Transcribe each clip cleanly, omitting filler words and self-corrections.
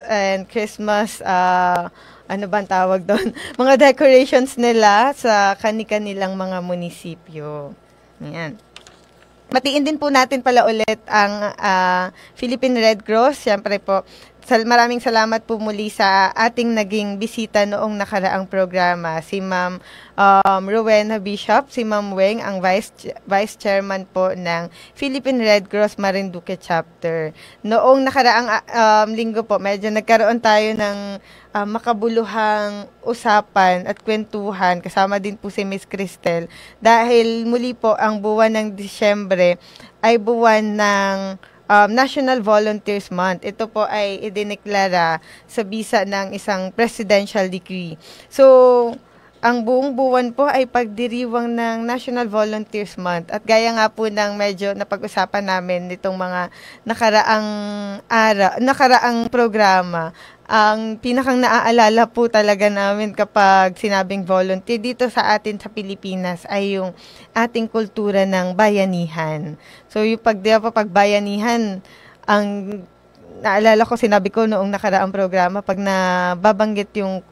and Christmas, ano bang tawag doon? Mga decorations nila sa kani-kanilang mga munisipyo. Ayan. Matiin din po natin pala ulit ang Philippine Red Cross. Siyempre po, maraming salamat po muli sa ating naging bisita noong nakaraang programa. Si Ma'am Rowena Bishop, si Ma'am Weng, ang Vice Chairman po ng Philippine Red Cross Marinduque Chapter. Noong nakaraang linggo po, medyo nagkaroon tayo ng makabuluhang usapan at kwentuhan. Kasama din po si Miss Cristel. Dahil muli po, ang buwan ng Disyembre ay buwan ng National Volunteers Month. Ito po ay idineklara sa bisa ng isang presidential decree. So, ang buong buwan po ay pagdiriwang ng National Volunteers Month. At gaya nga po ng medyo napag-usapan namin nitong mga nakaraang programa, ang pinakang naaalala po talaga namin kapag sinabing volunteer dito sa atin sa Pilipinas ay yung ating kultura ng bayanihan. So yung pag bayanihan, ang naalala ko, sinabi ko noong nakaraang programa, pag nababanggit yung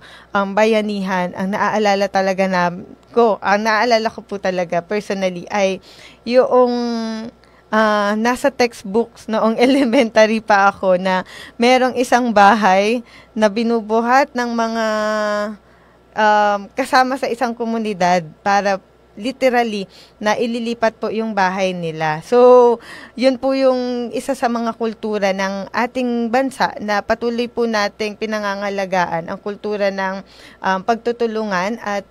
bayanihan, ang naaalala talaga ang naalala ko po talaga personally ay yung nasa textbooks noong elementary pa ako na merong isang bahay na binubuhat ng mga kasama sa isang komunidad para literally na ililipat po yung bahay nila. So, yun po yung isa sa mga kultura ng ating bansa na patuloy po nating pinangangalagaan, ang kultura ng pagtutulungan at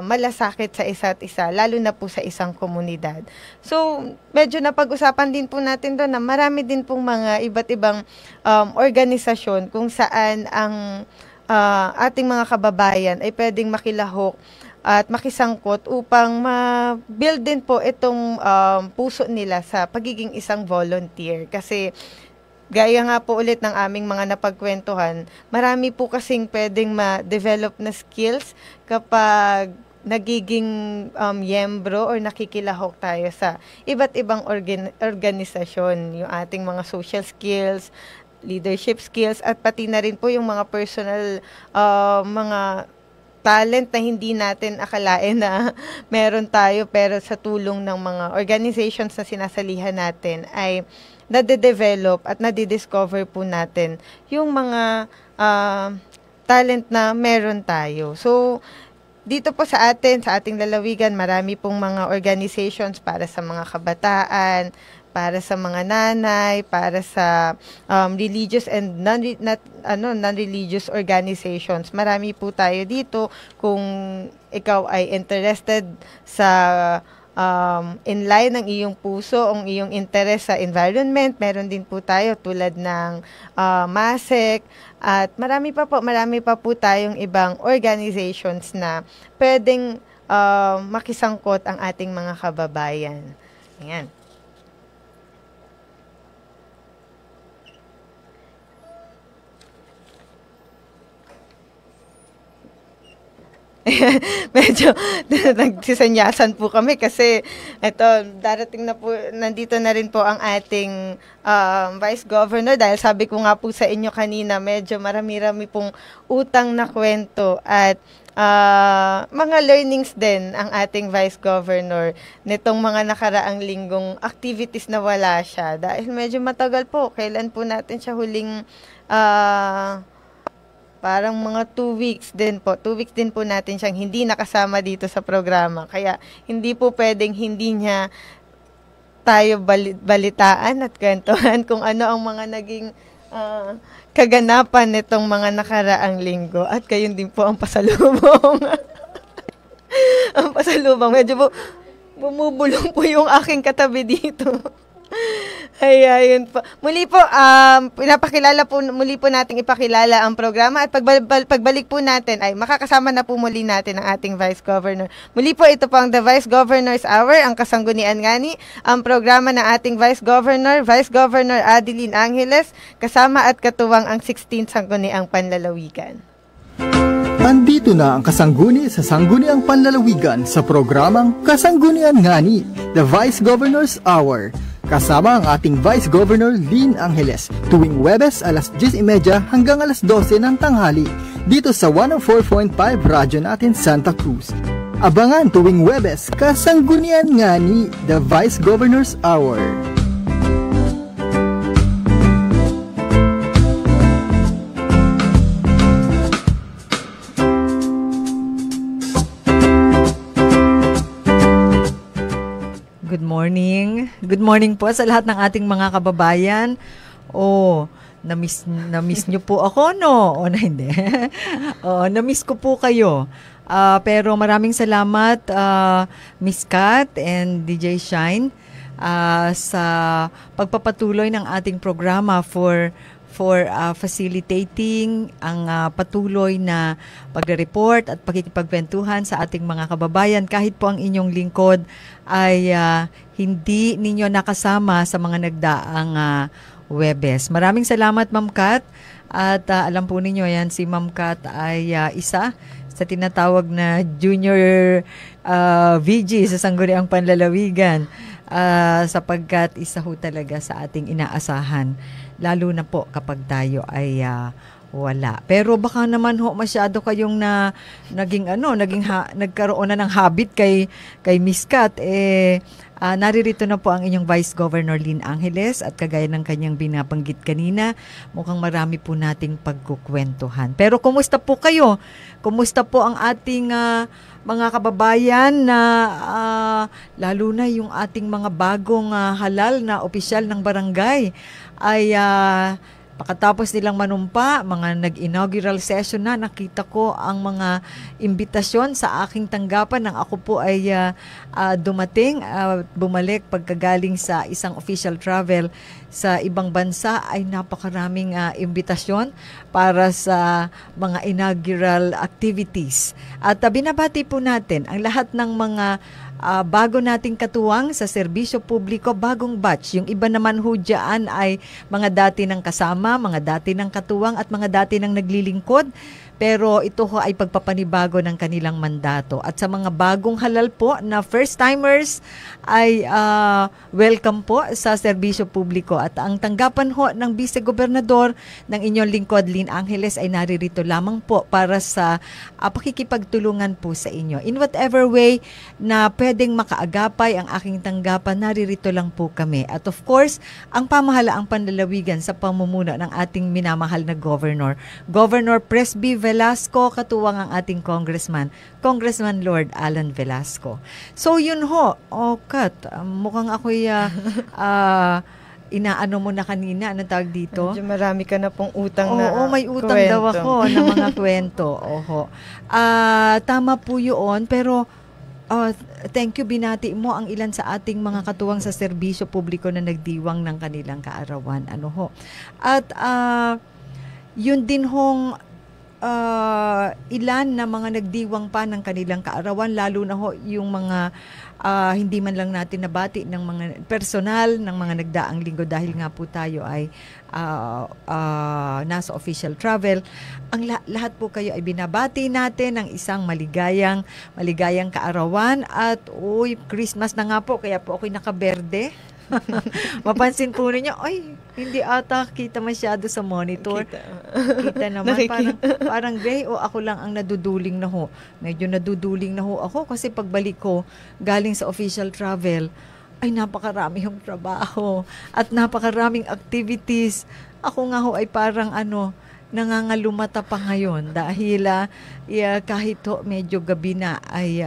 malasakit sa isa't isa, lalo na po sa isang komunidad. So, medyo napag-usapan din po natin doon na marami din pong mga iba't ibang organisasyon kung saan ang ating mga kababayan ay pwedeng makilahok at makisangkot upang ma-build din po itong puso nila sa pagiging isang volunteer. Kasi gaya nga po ulit ng aming mga napagkwentuhan, marami po kasing pwedeng ma-develop na skills kapag nagiging miyembro or nakikilahok tayo sa iba't ibang organisasyon. Yung ating mga social skills, leadership skills, at pati na rin po yung mga personal mga talent na hindi natin akalain na meron tayo, pero sa tulong ng mga organizations na sinasalihan natin ay nade-develop at nade-discover po natin yung mga talent na meron tayo. So, dito po sa ating lalawigan, marami pong mga organizations para sa mga kabataan, para sa mga nanay, para sa religious and non-religious organizations. Marami po tayo dito. Kung ikaw ay interested sa inline ng iyong puso, ang iyong interest sa environment, meron din po tayo tulad ng MASEC, at marami pa po tayong ibang organizations na pwedeng makisangkot ang ating mga kababayan. Ayan. Medyo nagsisanyasan po kami kasi ito, darating na po, nandito na rin po ang ating Vice Governor, dahil sabi ko nga po sa inyo kanina, medyo marami-rami pong utang na kwento at mga learnings din ang ating Vice Governor nitong mga nakaraang linggong activities na wala siya, dahil medyo matagal po. Kailan po natin siya huling parang mga 2 weeks din po. 2 weeks din po natin siyang hindi nakasama dito sa programa. Kaya hindi po pwedeng hindi niya tayo balitaan at kwentuhan kung ano ang mga naging kaganapan nitong mga nakaraang linggo. At kayon din po ang pasalubong. Ang pasalubong. Medyo po bumubulong po yung aking katabi dito. Ay, ayun po. Muli po, muli po nating ipakilala ang programa, at pagbalik po natin ay makakasama na po muli natin ang ating Vice Governor. Muli po, ito po ang The Vice Governor's Hour, ang kasanggunian ngani, ang programa ng ating Vice Governor, Vice Governor Adeline Angeles, kasama at katuwang ang 16th Sangguniang Panlalawigan. Andito na ang kasangguni sa Sangguniang Panlalawigan sa programang Kasanggunian Ngani, The Vice Governor's Hour. kasama ang ating Vice Governor Lynn Angeles tuwing Huwebes alas 10:30 hanggang alas 12 ng tanghali dito sa 104.5 radyo natin Santa Cruz. Abangan tuwing Huwebes, kasanggunian nga ni The Vice Governor's Hour. Good morning. Good morning po sa lahat ng ating mga kababayan. Na-miss nyo po ako, no? O na hindi. Na-miss ko po kayo. Pero maraming salamat, Miss Kat and DJ Shine, sa pagpapatuloy ng ating programa for facilitating ang patuloy na pagre-report at pakikipagkwentuhan sa ating mga kababayan kahit po ang inyong lingkod ay hindi ninyo nakasama sa mga nagdaang Huwebes. Maraming salamat, Ma'am Kat. At alam po ninyo, yan si Ma'am Kat ay isa sa tinatawag na junior VG sa Sangguniang Panlalawigan, sapagkat isa ho talaga sa ating inaasahan, lalo na po kapag tayo ay wala. Pero baka naman ho masyado kayong nagkaroon na ng habit kay Miss Kat. Naririto na po ang inyong Vice Governor Lynn Angeles at kagaya ng kanyang binabanggit kanina, mukhang marami po nating pagkukwentuhan. Pero kumusta po kayo? Kumusta po ang ating mga kababayan na lalo na yung ating mga bagong halal na opisyal ng barangay ay pakatapos nilang manumpa, mga nag-inaugural session na, nakita ko ang mga imbitasyon sa aking tanggapan nang ako po ay dumating, bumalik pagkagaling sa isang official travel sa ibang bansa, ay napakaraming imbitasyon para sa mga inaugural activities. At binabati po natin ang lahat ng mga bago nating katuwang sa serbisyo publiko, bagong batch. Yung iba naman ho dyan ay mga dati ng kasama, mga dati ng katuwang at mga dati ng naglilingkod. Pero ito ho ay pagpapanibago ng kanilang mandato. At sa mga bagong halal po na first-timers ay welcome po sa serbisyo publiko. At ang tanggapan ho ng Vice-Gobernador ng inyong lingkod, Lynn Angeles, ay naririto lamang po para sa pakikipagtulungan po sa inyo. In whatever way na pwedeng makaagapay ang aking tanggapan, naririto lang po kami. At of course, ang pamahalaang panlalawigan sa pamumuno ng ating minamahal na Governor, Governor Presby Velasco, katuwang ang ating Congressman Lord Alan Velasco. So yun ho, Kat, mukhang ako'y inaano mo na kanina, anong tawag dito? Medyo marami ka na pong utang na Oo, may utang kwento. daw ako ng mga kwento. Tama po yun, pero thank you, binati mo ang ilan sa ating mga katuwang sa serbisyo publiko na nagdiwang ng kanilang kaarawan. At yun din hong ilan na mga nagdiwang pa ng kanilang kaarawan, lalo na ho yung mga hindi man lang natin nabati ng mga personal ng mga nagdaang linggo dahil nga po tayo ay nasa official travel. Ang lahat po kayo ay binabati natin ng isang maligayang kaarawan at Christmas na nga po, kaya po ako'y nakaberde. Mapansin po ninyo, hindi ata kita masyado sa monitor. Kita naman, parang gray o ako lang ang naduduling na ho. Medyo naduduling na ho ako kasi pagbalik ko galing sa official travel, ay napakarami yung trabaho at napakaraming activities. Ako nga ho ay parang nangangalumata pa ngayon dahil kahit ho medyo gabi na ay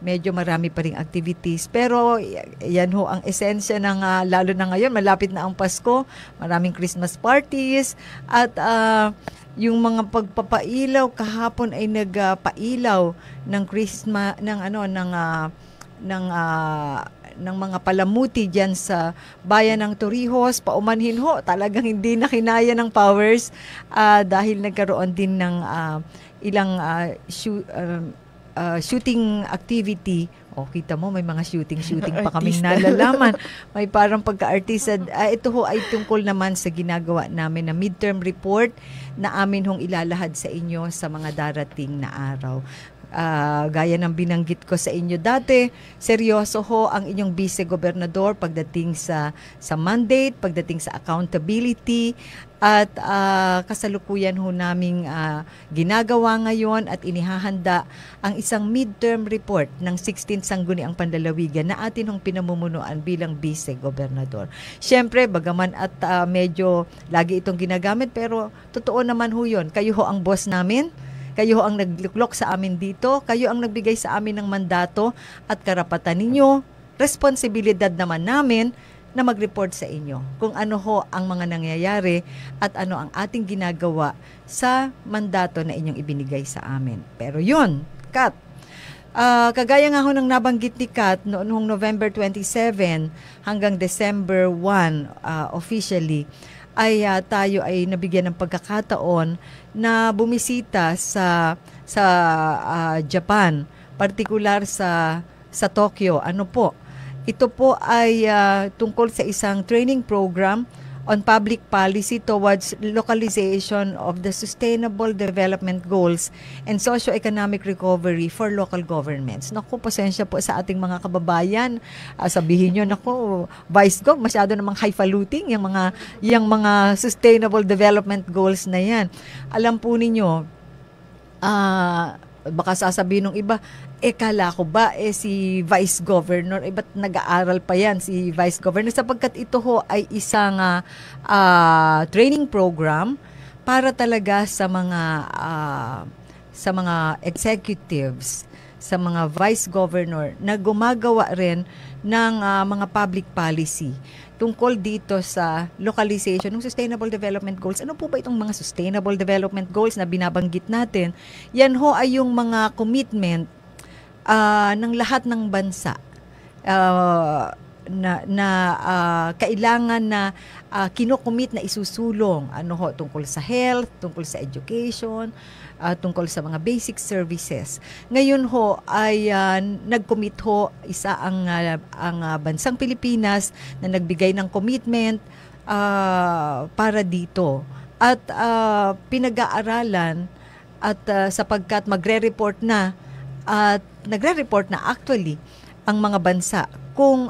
medyo marami pa ring activities. Pero yan ho ang esensya ng lalo na ngayon, malapit na ang Pasko, maraming Christmas parties at yung mga pagpapailaw, kahapon ay nagpailaw ng Christmas ng mga palamuti diyan sa bayan ng Torrijos, paumanhin ho, talagang hindi na kinaya ng powers dahil nagkaroon din ng ilang shooting activity. Kita mo, may mga shooting pa kaming nalalaman. May parang pagka-artista. Ito ho ay tungkol naman sa ginagawa namin na midterm report na amin hong ilalahad sa inyo sa mga darating na araw. Gaya ng binanggit ko sa inyo dati, seryoso ho ang inyong vice-gobernador pagdating sa mandate, pagdating sa accountability, at kasalukuyan ho naming ginagawa ngayon at inihahanda ang isang midterm report ng 16th Sangguniang Panlalawigan na atin hong pinamumunuan bilang vice-gobernador. Siyempre, bagaman at medyo lagi itong ginagamit, pero totoo naman ho yun. Kayo ho ang boss namin. Kayo ang nagluklok sa amin dito. Kayo ang nagbigay sa amin ng mandato at karapatan ninyo. Responsibilidad naman namin na mag-report sa inyo kung ano ho ang mga nangyayari at ano ang ating ginagawa sa mandato na inyong ibinigay sa amin. Pero yun, Kat, kagaya nga ho ng nabanggit ni Kat noong November 27 hanggang December 1 officially, ay tayo ay nabigyan ng pagkakataon na bumisita sa Japan, partikular sa Tokyo. Ano po? Ito po ay tungkol sa isang training program on public policy towards localization of the Sustainable Development Goals and Socio-Economic Recovery for local governments. Naku, pasensya po sa ating mga kababayan. Sabihin nyo, naku, Vice Gov, masyado namang highfalutin yung mga Sustainable Development Goals na yan. Alam po ninyo, baka sasabihin ng iba, kala ko ba si Vice Governor, ba't nag-aaral pa yan si Vice Governor? Sapagkat ito ho ay isang training program para talaga sa mga executives, sa mga Vice Governor na gumagawa rin ng mga public policy tungkol dito sa localization ng Sustainable Development Goals. Ano po ba itong mga Sustainable Development Goals na binabanggit natin? Yan ho ay yung mga commitment ng lahat ng bansa na kailangan na kinocommit na isusulong tungkol sa health, tungkol sa education, tungkol sa mga basic services. Ngayon ho ay nag-commit ho isa ang bansang Pilipinas na nagbigay ng commitment para dito at pinag-aaralan at sapagkat nagre-report na actually ang mga bansa kung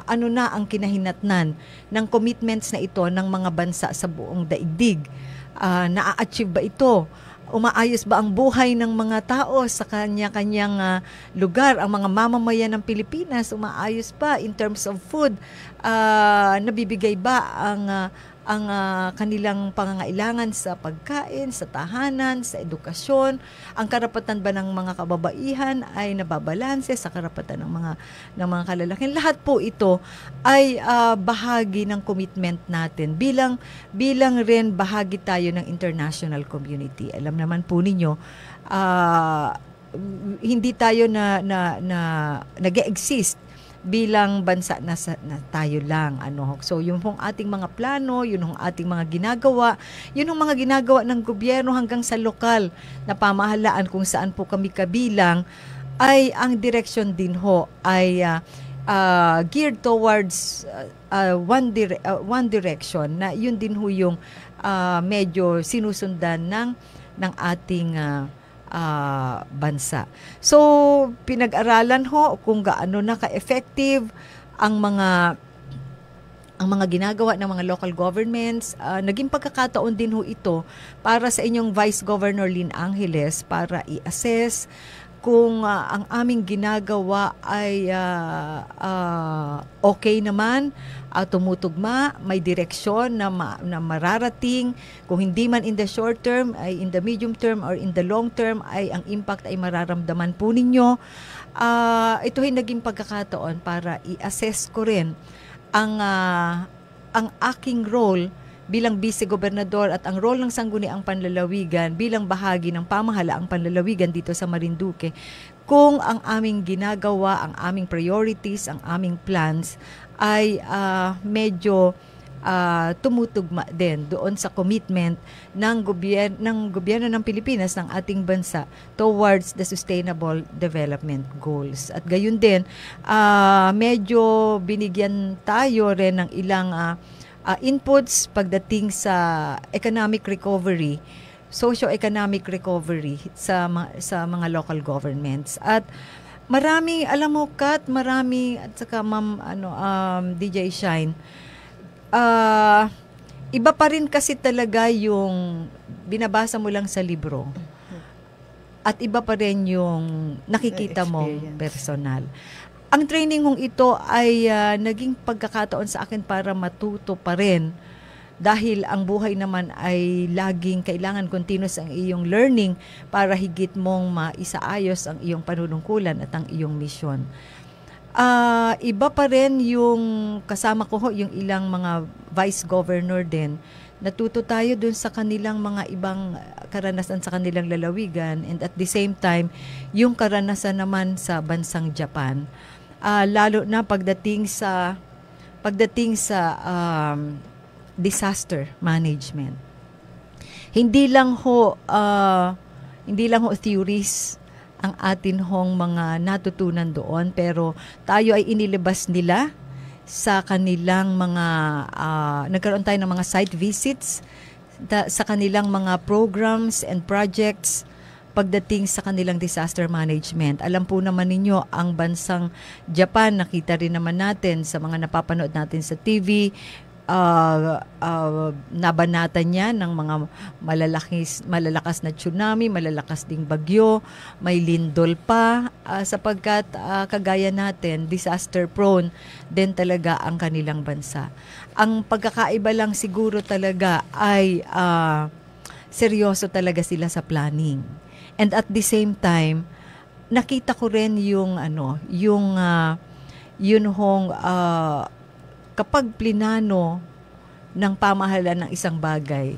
ano na ang kinahinatnan ng commitments na ito ng mga bansa sa buong daigdig. Na-achieve ba ito? Umaayos ba ang buhay ng mga tao sa kanya-kanyang lugar? Ang mga mamamayan ng Pilipinas, umaayos ba in terms of food? Nabibigay ba ang kanilang pangangailangan sa pagkain, sa tahanan, sa edukasyon? Ang karapatan ba ng mga kababaihan ay nababalanse sa karapatan ng mga kalalakihan? Lahat po ito ay bahagi ng commitment natin bilang rin bahagi tayo ng international community. Alam naman po ninyo, hindi tayo na nag-exist bilang bansa na tayo lang. So, yung pong ating mga plano, yun yung ating mga ginagawa, yun yung mga ginagawa ng gobyerno hanggang sa lokal na pamahalaan kung saan po kami kabilang, ay ang direksyon din ho ay geared towards one direction na yun din ho yung medyo sinusundan ng ating bansa. So, pinag-aralan ho kung gaano na ka-effective ang mga ginagawa ng mga local governments. Naging pagkakataon din ho ito para sa inyong Vice Governor Lynn Angeles para i-assess kung ang aming ginagawa ay okay naman, tumutugma, may direksyon na mararating. Kung hindi man in the short term, ay in the medium term or in the long term, ay ang impact ay mararamdaman po ninyo. Ito ay naging pagkakataon para i-assess ko rin ang aking role bilang vice-gobernador at ang role ng Sangguniang Panlalawigan bilang bahagi ng pamahalaang panlalawigan dito sa Marinduque, kung ang aming ginagawa, ang aming priorities, ang aming plans ay medyo tumutugma din doon sa commitment ng gobyerno ng Pilipinas, ng ating bansa towards the Sustainable Development Goals. At gayon din, medyo binigyan tayo rin ng ilang inputs pagdating sa economic recovery socio-economic recovery sa mga local governments. At marami, alam mo, Kat, marami, at saka Ma'am DJ Shine, iba pa rin kasi talaga yung binabasa mo lang sa libro. At iba pa rin yung nakikita mo personal. Ang training kong ito ay naging pagkakataon sa akin para matuto pa rin, dahil ang buhay naman ay laging kailangan continuous ang iyong learning para higit mong maisaayos ang iyong panunungkulan at ang iyong misyon. Iba pa rin yung kasama ko yung ilang mga vice governor din. Natuto tayo dun sa kanilang mga ibang karanasan sa kanilang lalawigan, and at the same time, yung karanasan naman sa bansang Japan. Lalo na pagdating sa disaster management. Hindi lang ho theories ang atin hong mga natutunan doon, pero tayo ay inilabas nila sa kanilang mga nagkaroon tayo ng mga site visits sa kanilang mga programs and projects pagdating sa kanilang disaster management. Alam po naman ninyo, ang bansang Japan, nakita rin naman natin sa mga napapanood natin sa TV, nabanatan niya ng mga malalakas na tsunami, malalakas ding bagyo, may lindol pa, sapagkat kagaya natin, disaster prone din talaga ang kanilang bansa. Ang pagkakaiba lang siguro talaga ay seryoso talaga sila sa planning. And at the same time, nakita ko rin yung kapag plinano ng pamahalaan ng isang bagay,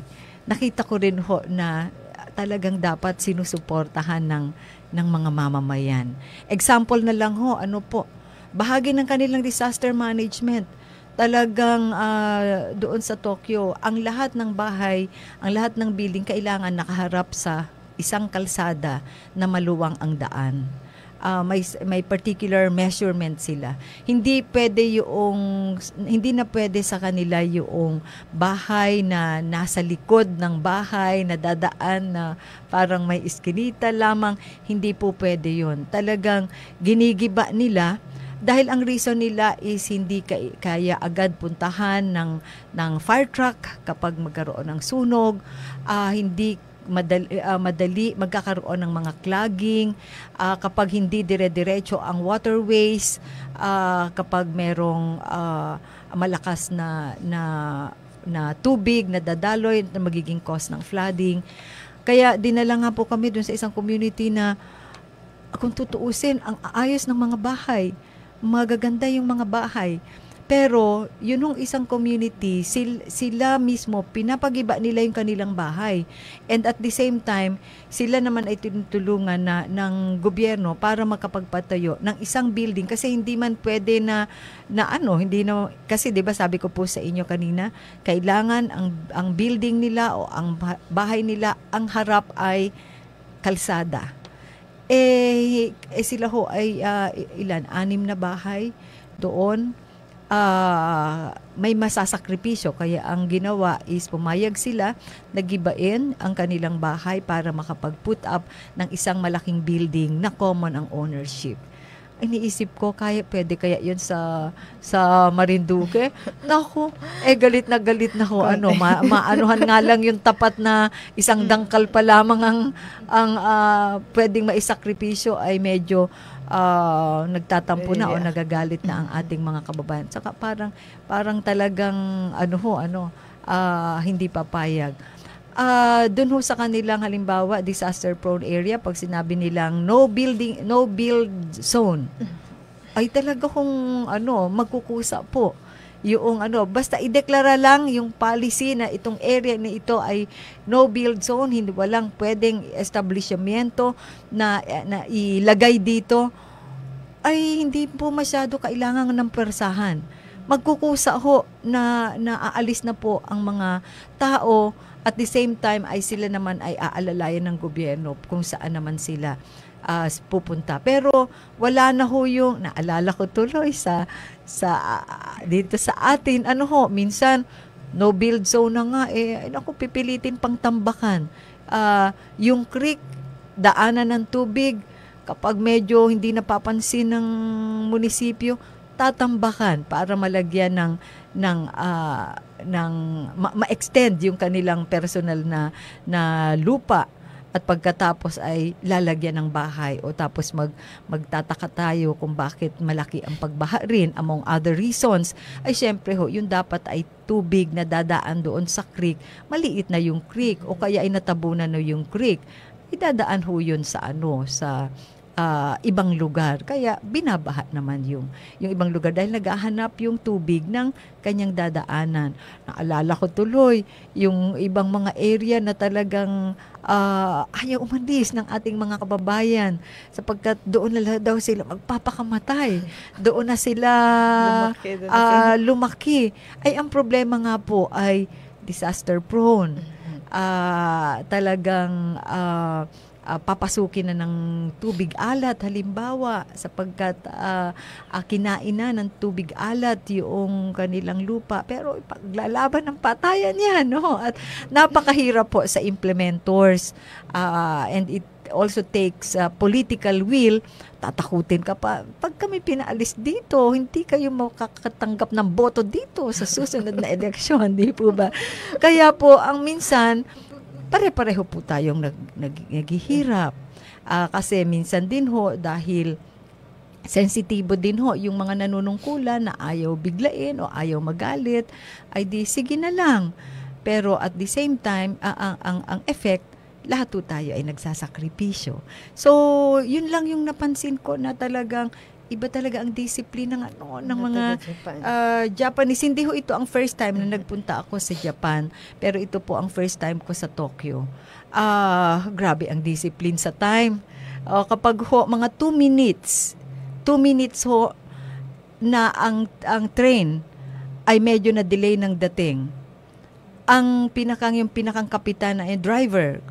nakita ko rin ho na talagang dapat sinusuportahan ng mga mamamayan. Example na lang ho, bahagi ng kanilang disaster management. Talagang doon sa Tokyo, ang lahat ng bahay, ang lahat ng building kailangan nakaharap sa isang kalsada na maluwang ang daan. May particular measurement sila. Hindi na pwede sa kanila yung bahay na nasa likod ng bahay na dadaan na parang may iskinita lamang. Hindi po pwede yun. Talagang ginigiba nila, dahil ang reason nila is hindi kaya agad puntahan ng fire truck kapag magkaroon ng sunog, hindi madali magkakaroon ng mga clogging, kapag hindi dire-diretso ang waterways, kapag merong malakas na tubig na dadaloy na magiging cause ng flooding. Kaya dinala nga po kami dun sa isang community na kung tutuusin, ang ayos ng mga bahay, magaganda yung mga bahay. Pero, yun yung isang community, sila mismo, pinapagiba nila yung kanilang bahay. And at the same time, sila naman ay tinutulungan ng gobyerno para makapagpatayo ng isang building. Kasi hindi man pwede kasi 'di ba sabi ko po sa inyo kanina, kailangan ang building nila o ang bahay nila, ang harap ay kalsada. Sila ho ay 6 na bahay doon. May masasakripisyo, kaya ang ginawa is pumayag sila, nagibain ang kanilang bahay para makapag-put up ng isang malaking building na common ang ownership. Iniisip ko, pwede kaya yun sa Marinduque? Naku, galit na ho. Maanuhan nga lang yung tapat na isang dangkal pa lamang ang pwedeng maisakripisyo, ay medyo nagtatampo na o nagagalit na ang ating mga kababayan. Saka parang talagang hindi papayag. Doon ho sa kanilang halimbawa disaster prone area, pag sinabi nilang no build zone, ay talaga kung magkukusa po yung basta ideklara lang yung policy na itong area na ito ay no build zone, hindi walang pwedeng establishmento na ilagay dito, ay hindi po masyado kailangan ng persahan. Magkukusa ho na aalis na po ang mga tao, at the same time ay sila naman ay aalalayan ng gobyerno kung saan naman sila pupunta. Pero wala na ho yung, naalala ko tuloy sa dito sa atin, minsan no build zone na nga, pipilitin pang tambakan. yung creek, daanan ng tubig, kapag medyo hindi napapansin ng munisipyo, tatambakan para malagyan ng ma-extend yung kanilang personal na lupa, at pagkatapos ay lalagyan ng bahay, o tapos magtataka tayo kung bakit malaki ang pagbaha rin. Among other reasons ay syempre yung dapat ay tubig na dadaan doon sa creek, maliit na yung creek, o kaya ay natabunan na yung creek, idadaan yun sa ibang lugar. Kaya binabaha naman yung ibang lugar dahil naghahanap yung tubig ng kanyang dadaanan. Naalala ko tuloy yung ibang mga area na talagang ayaw umalis ng ating mga kababayan sapagkat doon na daw sila magpapakamatay. Doon na sila lumaki. Ay, ang problema nga po ay disaster prone. Talagang papasukin na ng tubig alat halimbawa sapagkat kinain na ng tubig alat yung kanilang lupa, pero paglalaban ng patayan yan, no? At napakahirap po sa implementors, and it also takes political will. Tatakutin ka pa, pag kami pinaalis dito, hindi kayo makakatanggap ng boto dito sa susunod na eleksyon, di po ba? Kaya po ang minsan pare-pareho po tayong naghihirap. Kasi minsan din dahil sensitibo din yung mga nanunungkulan na ayaw biglain o ayaw magalit, ay di sige na lang. Pero at the same time, ang effect, lahat tayo ay nagsasakripisyo. So, yun lang yung napansin ko na talagang iba talaga ang discipline ng mga Japanese. Hindi ito ang first time na nagpunta ako sa Japan, pero ito po ang first time ko sa Tokyo. Grabe ang discipline sa time. Kapag mga 2 minutes na ang train ay medyo na delay ng dating, yung pinakang kapitan na driver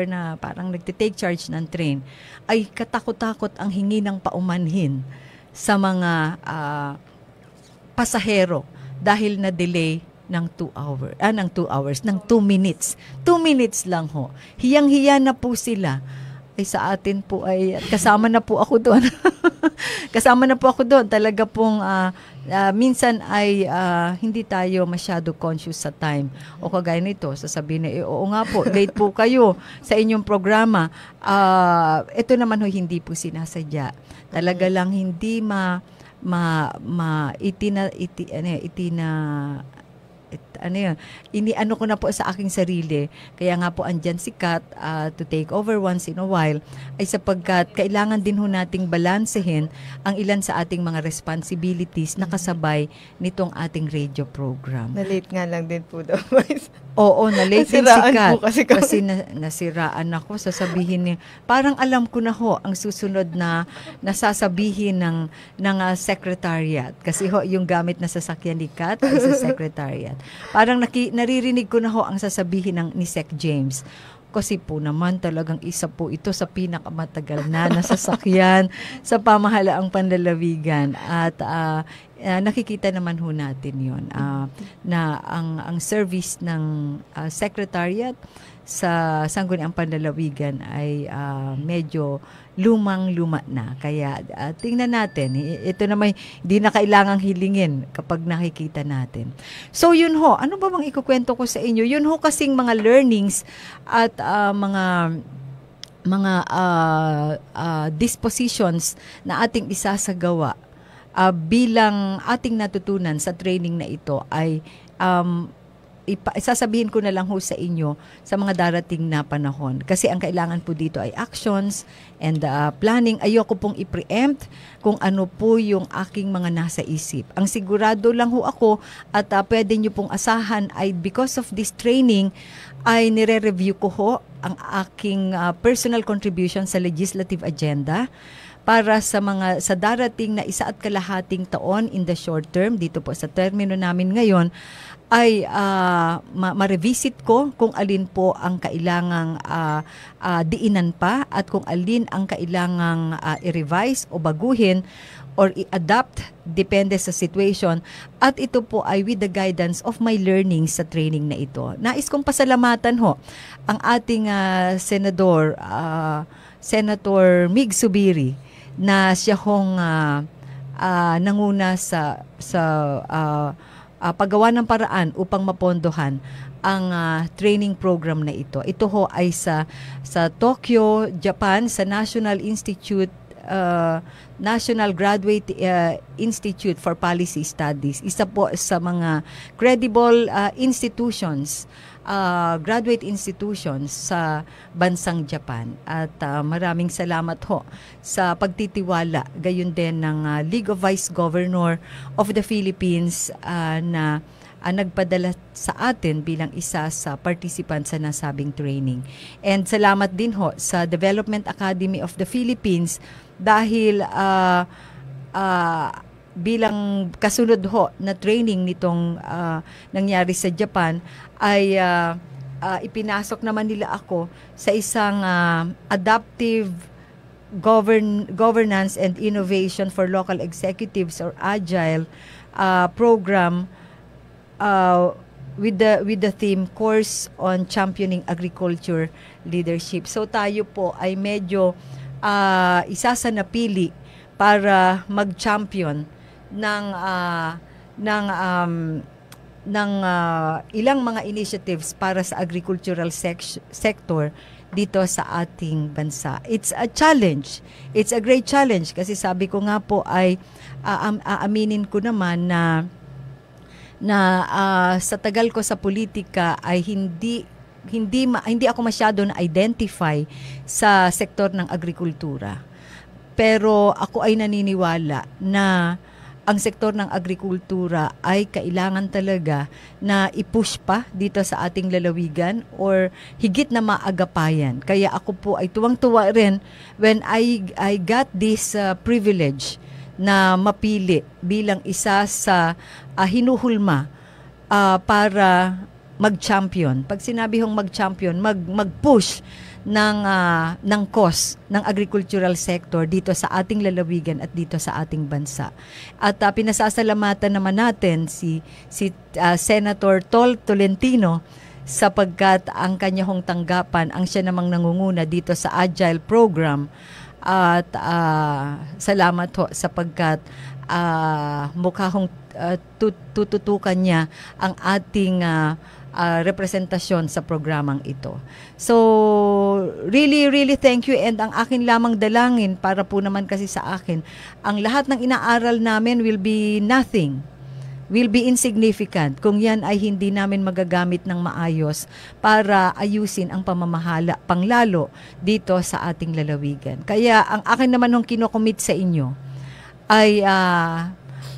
na parang nagte-take charge ng train, ay katakot-takot ang hingi ng paumanhin sa mga pasahero dahil na delay ng 2 hours, ng 2 minutes. 2 minutes lang Hiyang-hiya na po sila. Ay sa atin po ay kasama na po ako doon. Talaga pong minsan ay hindi tayo masyado conscious sa time. O kagaya nito, sasabihin na, oo nga po, late po kayo sa inyong programa. Ito naman hindi po sinasadya. Talaga lang hindi iniano ko na po sa aking sarili. Kaya nga po andyan si Kat to take over once in a while, ay sapagkat kailangan din nating balansehin ang ilan sa ating mga responsibilities na kasabay nitong ating radio program. Na-late nga lang din po daw. Oo, na-late din si Kat. Kasi nasiraan ako. Sasabihin niya, parang alam ko na ang susunod na nasasabihin ng secretariat. Kasi yung gamit na sasakyan ni Kat ay sa secretariat. Parang naririnig ko na ang sasabihin ni Sec James. Kasi po naman talagang isa po ito sa pinakamatagal na nasasakyan sa pamahalaang panlalawigan. At nakikita naman natin yun na ang service ng secretariat sa Sangguniang Panlalawigan ay medyo lumang-luma na. Kaya tingnan natin. Ito naman hindi na kailangang hilingin kapag nakikita natin. So yun ano ba bang ikukwento ko sa inyo? Yun kasing mga learnings at mga dispositions na ating isasagawa bilang ating natutunan sa training na ito ay isasabihin ko na lang sa inyo sa mga darating na panahon. Kasi ang kailangan po dito ay actions and planning. Ayoko pong i-preempt kung ano po yung aking mga nasa isip. Ang sigurado lang ako at pwede nyo pong asahan ay because of this training ay nire-review ko ang aking personal contribution sa legislative agenda para sa darating na 1.5 taon in the short term, dito po sa termino namin ngayon, ay ma-revisit ko kung alin po ang kailangang diinan pa at kung alin ang kailangang i-revise o baguhin or i-adapt depende sa situation, at ito po ay with the guidance of my learning sa training na ito. Nais kong pasalamatan ho ang ating Senator Mig Zubiri, na siya hong nanguna sa paggawa ng paraan upang mapondohan ang training program na ito. Ito ho ay sa Tokyo, Japan, sa National Graduate Institute for Policy Studies. Isa po sa mga credible institutions, graduate institutions sa bansang Japan. At maraming salamat ho sa pagtitiwala gayon din ng League of Vice Governor of the Philippines na nagpadala sa atin bilang isa sa participant sa nasabing training. And salamat din ho sa Development Academy of the Philippines dahil bilang kasunod ho na training nitong nangyari sa Japan ay ipinasok naman nila ako sa isang adaptive governance and innovation for local executives or agile program with the theme Course on Championing Agriculture Leadership. So tayo po ay medyo isa sa napili para mag-champion ng ilang mga initiatives para sa agricultural sector dito sa ating bansa. It's a challenge. It's a great challenge kasi sabi ko nga po ay aaminin ko naman na sa tagal ko sa politika ay hindi ako masyado na-identify sa sektor ng agrikultura. Pero ako ay naniniwala na ang sektor ng agrikultura ay kailangan talaga na i-push pa dito sa ating lalawigan or higit na maagapayan. Kaya ako po ay tuwang-tuwa rin when I got this privilege na mapili bilang isa sa hinuhulma para mag-champion. Pag sinabi hong mag-champion, mag-push ng cause ng agricultural sector dito sa ating lalawigan at dito sa ating bansa. At pinasasalamatan naman natin si Senator Tol Tolentino sapagkat ang kanya hong tanggapan ang siya namang nangunguna dito sa Agile program. At salamat ho sapagkat mukha hong tututukan niya ang ating representasyon sa programang ito. So, really, really thank you, and ang akin lamang dalangin para po naman kasi sa akin, ang lahat ng inaaral namin will be nothing, will be insignificant kung yan ay hindi namin magagamit ng maayos para ayusin ang pamamahala panglalo dito sa ating lalawigan. Kaya ang akin naman nung kinocommit sa inyo ay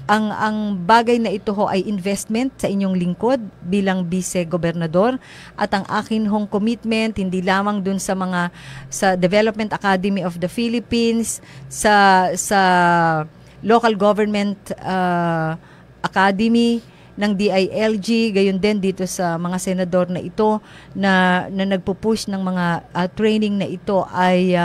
ang bagay na ito ho ay investment sa inyong lingkod bilang vice-gobernador, at ang akin hong commitment hindi lamang dun sa Development Academy of the Philippines, sa local government academy ng DILG, gayon din dito sa mga senador na ito na nagpupush ng mga training na ito ay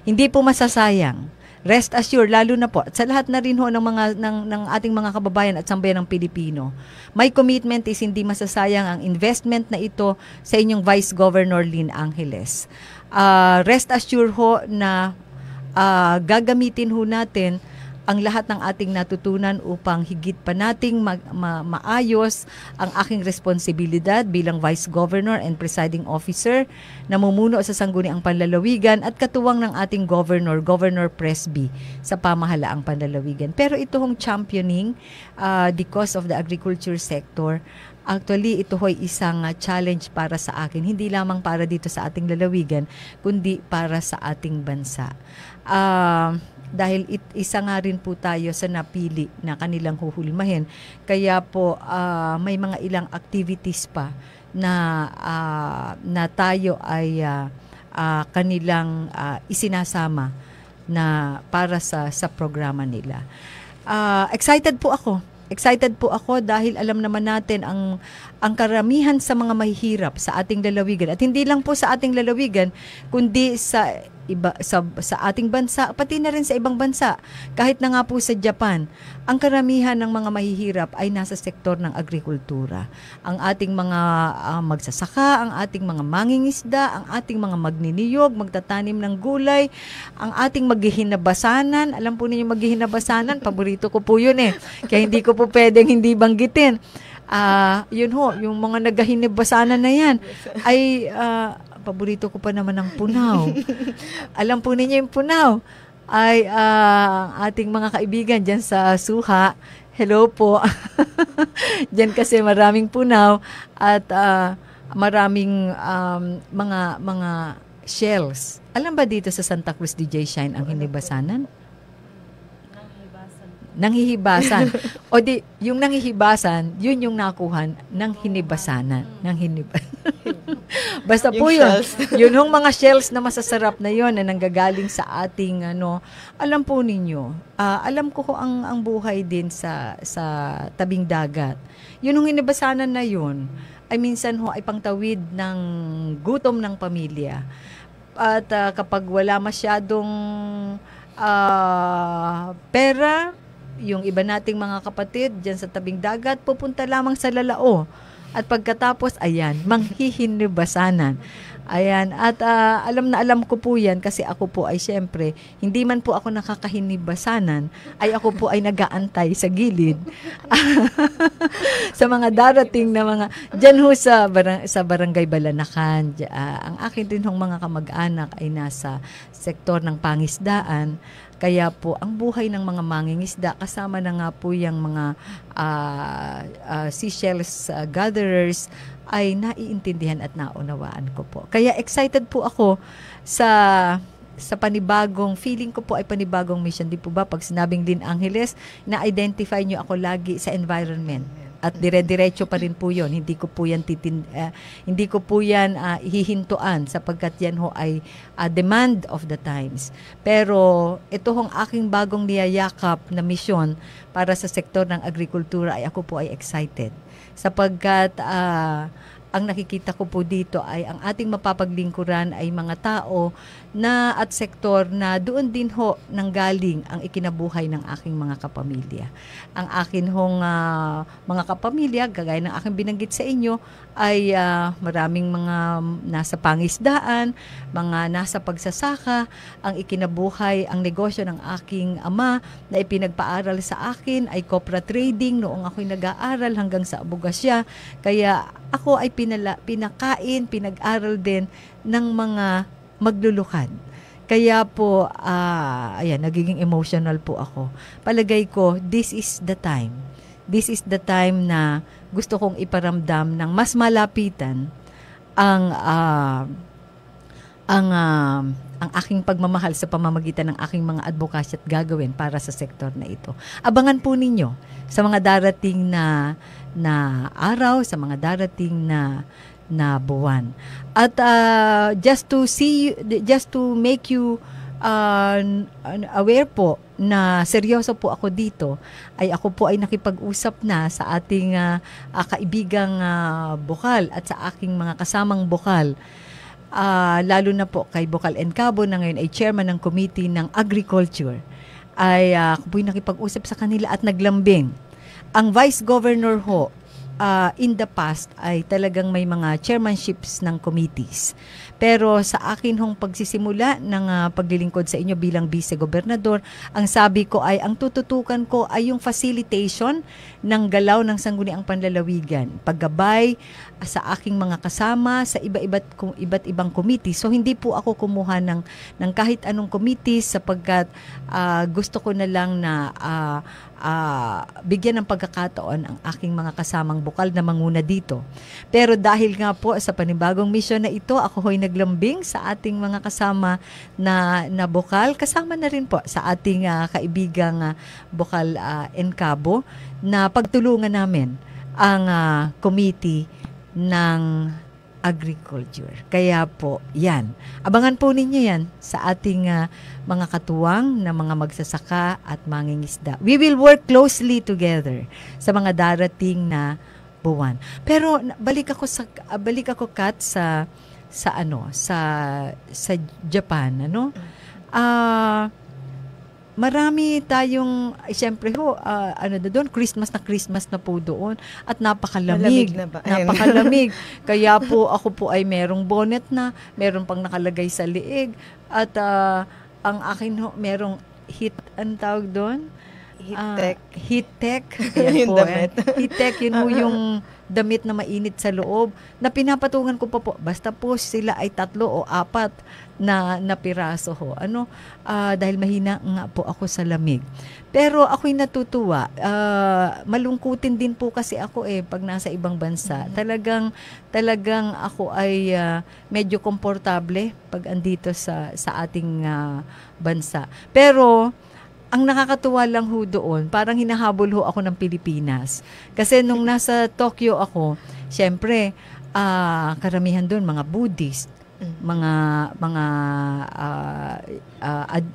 hindi po masasayang. Rest assured, lalo na po sa lahat na rin ho ng ating mga kababayan at sambayan ng Pilipino. My commitment is hindi masasayang ang investment na ito sa inyong Vice Governor Lynn Angeles. Rest assured ho na gagamitin ho natin ang lahat ng ating natutunan upang higit pa nating maayos ang aking responsibilidad bilang Vice Governor and Presiding Officer, namumuno sa Sangguniang Panlalawigan at katuwang ng ating Governor Presby sa pamahalaang panlalawigan. Pero ito hong championing the cause of the agriculture sector, actually ito ho'y isang challenge para sa akin, hindi lamang para dito sa ating lalawigan, kundi para sa ating bansa. Dahil isa nga rin po tayo sa napili na kanilang huhulmahin. Kaya po may mga ilang activities pa na tayo ay kanilang isinasama na para sa programa nila. Excited po ako dahil alam naman natin ang karamihan sa mga mahihirap sa ating lalawigan, at hindi lang po sa ating lalawigan kundi sa sa ating bansa, pati na rin sa ibang bansa. Kahit na nga po sa Japan, ang karamihan ng mga mahihirap ay nasa sektor ng agrikultura. Ang ating mga magsasaka, ang ating mga mangingisda, ang ating mga magniniyog, magtatanim ng gulay, ang ating maghihinabasanan. Alam po ninyo maghihinabasanan, paborito ko po yun eh. Kaya hindi ko po pwedeng hindi banggitin. Yun ho, yung mga naghihinabasanan na yan ay paborito ko pa naman ang punaw. Alam po ninyo yung punaw ay ating mga kaibigan dyan sa Suha. Hello po. Dyan kasi maraming punaw at maraming mga shells. Alam ba dito sa Santa Cruz DJ Shine ang hinibasanan? Nanghihibasan. O di, yung nanghihibasan, yun yung nakuhan ng hinibasanan. Basta po yun. Yun yung mga shells na masasarap na yun na nanggagaling sa ating alam po ninyo, alam ko ang buhay din sa tabing dagat. Yun yung hinibasanan na yun ay minsan ho ay pangtawid ng gutom ng pamilya. At kapag wala masyadong pera, yung iba nating mga kapatid dyan sa tabing dagat, pupunta lamang sa Lalao. At pagkatapos, ayan, manghihinibasanan. Ayan, at alam ko po yan kasi ako po ay syempre, hindi man po ako nakakahinibasanan, ay ako po ay nag-aantay sa gilid. Sa mga darating na mga, dyan ho sa Barangay Balanacan, ang akin din hong mga kamag-anak ay nasa sektor ng pangisdaan. Kaya po, ang buhay ng mga mangingisda, kasama na nga po yung mga seashells gatherers, ay naiintindihan at naunawaan ko po. Kaya excited po ako sa panibagong, feeling ko po ay panibagong mission. Di po ba, pag sinabing Lynn Angeles, na-identify nyo ako lagi sa environment. At dire-diretso pa rin po yun. Hindi ko po yan hihintuan sapagkat yan ho ay demand of the times. Pero ito hong aking bagong niyayakap na misyon para sa sektor ng agrikultura ay ako po ay excited. Sapagkat ang nakikita ko po dito ay ang ating mapapaglingkuran ay mga tao na at sektor na doon din ho nanggaling ang ikinabuhay ng aking mga kapamilya. Ang akin hong mga kapamilya, gagaya ng aking binanggit sa inyo, ay maraming mga nasa pangisdaan, mga nasa pagsasaka, ang ikinabuhay, ang negosyo ng aking ama na ipinagpaaral sa akin ay copra trading noong ako'y nag-aaral hanggang sa abogasya. Kaya ako ay pinakain, pinag-aral din ng mga maglulukad. Kaya po, ayan, nagiging emotional po ako. Palagay ko, this is the time. This is the time na gusto kong iparamdam ng mas malapitan ang aking pagmamahal sa pamamagitan ng aking mga advokasya at gagawin para sa sektor na ito. Abangan po ninyo sa mga darating na araw, sa mga darating na buwan. At just to make you aware po na seryoso po ako dito, ay ako po ay nakipag-usap na sa ating kaibigang Bukal at sa aking mga kasamang Bukal. Lalo na po kay Bukal Encabo na ngayon ay chairman ng committee ng agriculture. Ay ako po ay nakipag-usap sa kanila at naglambing. Ang vice governor ho, in the past ay talagang may mga chairmanships ng committees. Pero sa akin hong pagsisimula ng paglilingkod sa inyo bilang vice-gobernador, ang sabi ko ay, ang tututukan ko ay yung facilitation ng galaw ng sangguniang panlalawigan. Paggabay sa aking mga kasama sa iba't ibang committee. So hindi po ako kumuha ng kahit anong committee sapagkat gusto ko na lang na bigyan ng pagkakataon ang aking mga kasamang Bukal na manguna dito. Pero dahil nga po sa panibagong misyon na ito, ako ho'y naglambing sa ating mga kasama na Bukal. Kasama na rin po sa ating kaibigang Bukal Encabo na pagtulungan namin ang committee ng agriculture. Kaya po, yan. Abangan po ninyo yan sa ating mga katuwang na mga magsasaka at mangingisda. We will work closely together sa mga darating na buwan. Pero balik ako Kat sa sa Japan, ano? Marami tayong, siyempre doon, Christmas na po doon, at napakalamig. Malamig na ba? Ayun. Napakalamig. Kaya po, ako po ay merong bonnet na, meron pang nakalagay sa liig, at ang akin merong ang tawag doon? Heat-tech. Heat-tech. Yung damit. Heat-tech, yun po yung damit na mainit sa loob, na pinapatungan ko pa po, basta po sila ay 3 o 4 na piraso ho. Dahil mahina nga po ako sa lamig. Pero ako'y natutuwa. Malungkutin din po kasi ako pag nasa ibang bansa. Talagang ako ay medyo komportable pag andito sa ating bansa. Pero ang nakakatuwa lang ho doon, parang hinahabol ho ako ng Pilipinas. Kasi nung nasa Tokyo ako, syempre, karamihan doon mga Buddhist, mga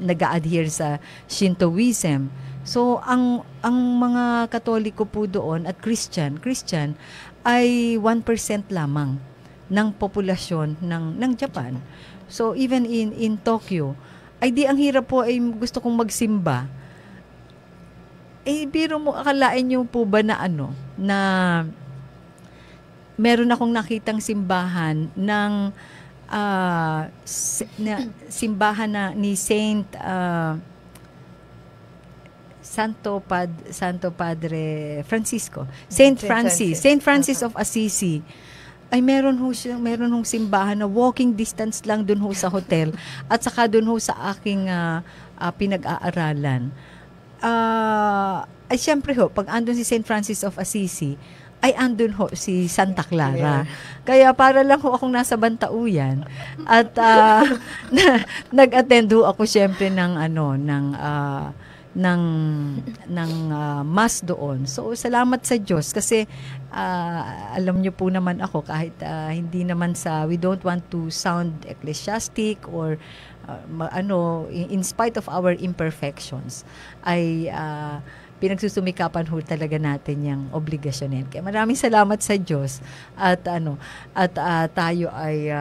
nag-a-adhere sa Shintoism. So ang mga Katoliko po doon at Christian ay 1% lamang ng populasyon ng Japan. So even in Tokyo, ay di ang hirap po ay gusto kong magsimba. Biro mo, akalain niyo po ba na na meron akong nakitang simbahan ng simbahan ni Saint Santo Padre Francisco. Saint Francis of Assisi. Ay meron hong simbahan na walking distance lang dun ho sa hotel at saka dun ho sa aking pinag-aaralan. Ay syempre ho, pag andun si Saint Francis of Assisi, ay andun ho si Santa Clara. Kaya para lang ho akong nasa Bantauyan at nag-attend ho ako syempre ng mass doon. So, salamat sa Diyos kasi alam niyo po naman ako kahit hindi naman we don't want to sound ecclesiastic or in spite of our imperfections ay pinagsusumikapan ho talaga natin yung obligasyon yan. Kaya maraming salamat sa Diyos at tayo ay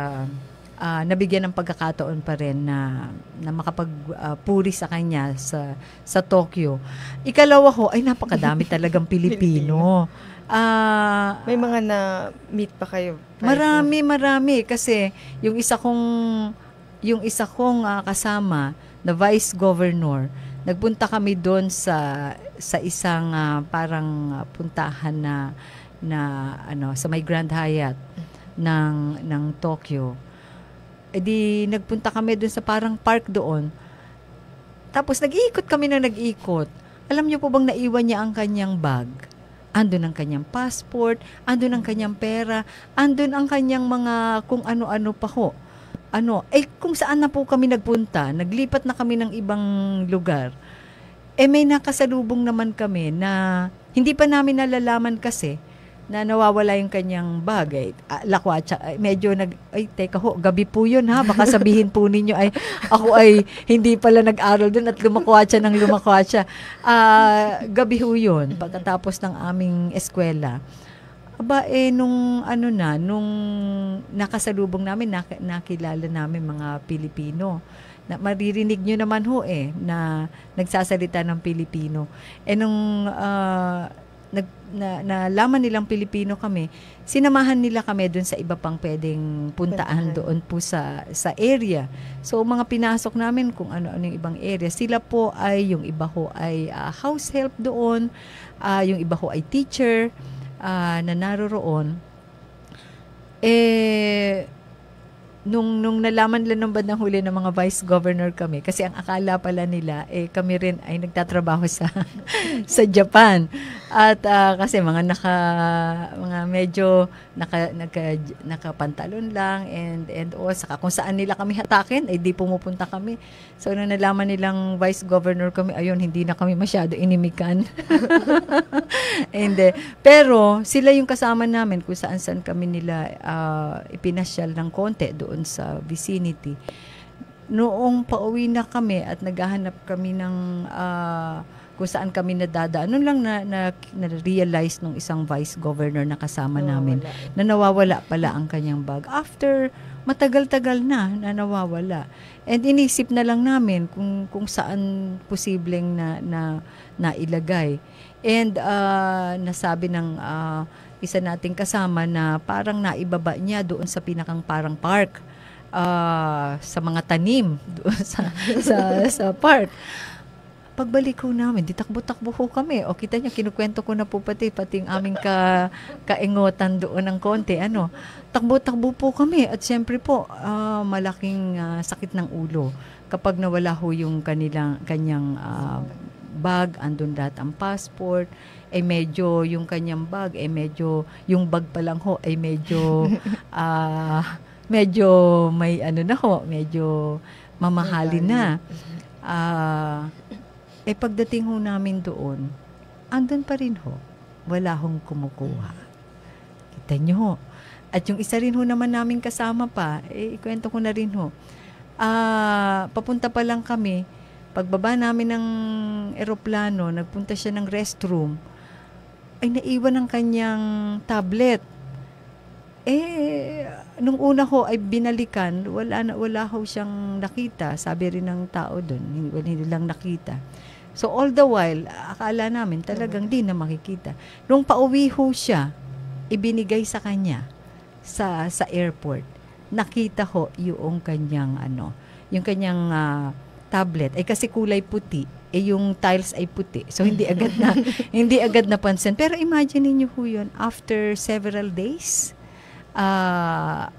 nabigyan ng pagkakataon pa rin na makapagpuri sa kanya sa Tokyo. Ikalawa ho, ay napakadami talagang Pilipino. May mga na-meet pa kayo? Marami. Kasi yung isa kong kasama na Vice Governor, nagpunta kami doon sa isang parang puntahan na sa may Grand Hyatt ng Tokyo. Nagpunta kami doon sa parang park doon. Tapos nag-iikot kami. Alam niyo po bang naiwan niya ang kanyang bag? Andun ang kanyang passport, andun ang kanyang pera, andun ang kanyang mga kung ano-ano pa ho. Kung saan na po kami nagpunta, naglipat na kami ng ibang lugar. May nakasalubong naman kami na hindi pa namin nalalaman kasi na nawawala yung kanyang bagay. Lakwatsa, medyo teka ho, gabi po yun ha, baka sabihin po ninyo ako ay hindi pala nag-aral dun at lumakwatsa. Gabi ho yun, pagkatapos ng aming eskwela. Nung nakasalubong namin, nakilala namin mga Pilipino. Maririnig nyo naman ho na nagsasalita ng Pilipino. Nung nalaman nilang Pilipino kami, sinamahan nila kami doon sa iba pang pwedeng puntaan doon po sa area. So, mga pinasok namin kung ano-ano yung ibang area. Sila po yung iba ho ay house help doon, yung iba ho ay teacher na naroroon. Nung nalaman lang ng bandang huli ng mga vice governor kami, kasi ang akala pala nila, kami rin ay nagtatrabaho sa Japan. At kasi mga medyo nakapantalon lang and saka kung saan nila kami hatakin, di pumupunta kami. So nung nalaman nilang vice governor kami, ayun, hindi na kami masyado inimikan. Pero sila yung kasama namin kung saan kami nila ipinasyal ng konti doon sa vicinity. Noong pauwi na kami at naghahanap kami ng kung saan kami nadadaan, noon lang na-realize nung isang vice governor na kasama namin na nawawala pala ang kanyang bag. After matagal-tagal na nawawala. And inisip na lang namin kung saan posibleng na ilagay. And nasabi ng isa nating kasama na parang naibaba niya doon sa pinakang parang park, sa mga tanim doon sa park. Pagbalik ko namin, di takbo-takbo ho kami. O kita niya, kinukwento ko na po pati ang aming kaingotan doon ng konti. Takbo-takbo po kami. At siyempre po, malaking sakit ng ulo. Kapag nawala ho yung kanyang bag, andun lahat ang passport, medyo yung kanyang bag, medyo, yung bag pa lang ho, medyo, medyo may medyo mamahalin na. Pagdating ho namin doon, andun pa rin ho. Wala hong kumukuha. Kita nyo ho. At yung isa rin ho naman namin kasama pa, ikwento ko na rin ho. Papunta pa lang kami, pagbaba namin ng eroplano, nagpunta siya ng restroom, ay naiwan ang kanyang tablet. Nung una ho ay binalikan, wala ho siyang nakita. Sabi rin ng tao doon, hindi lang nakita. So all the while, akala namin talagang di na makikita. Nung pauwi ho siya, ibinigay sa kanya sa airport. Nakita ho yung kanyang yung kanyang tablet ay kasi kulay puti. Yung tiles ay puti. So hindi agad napansin. Pero imagine niyo ho yun, after several days,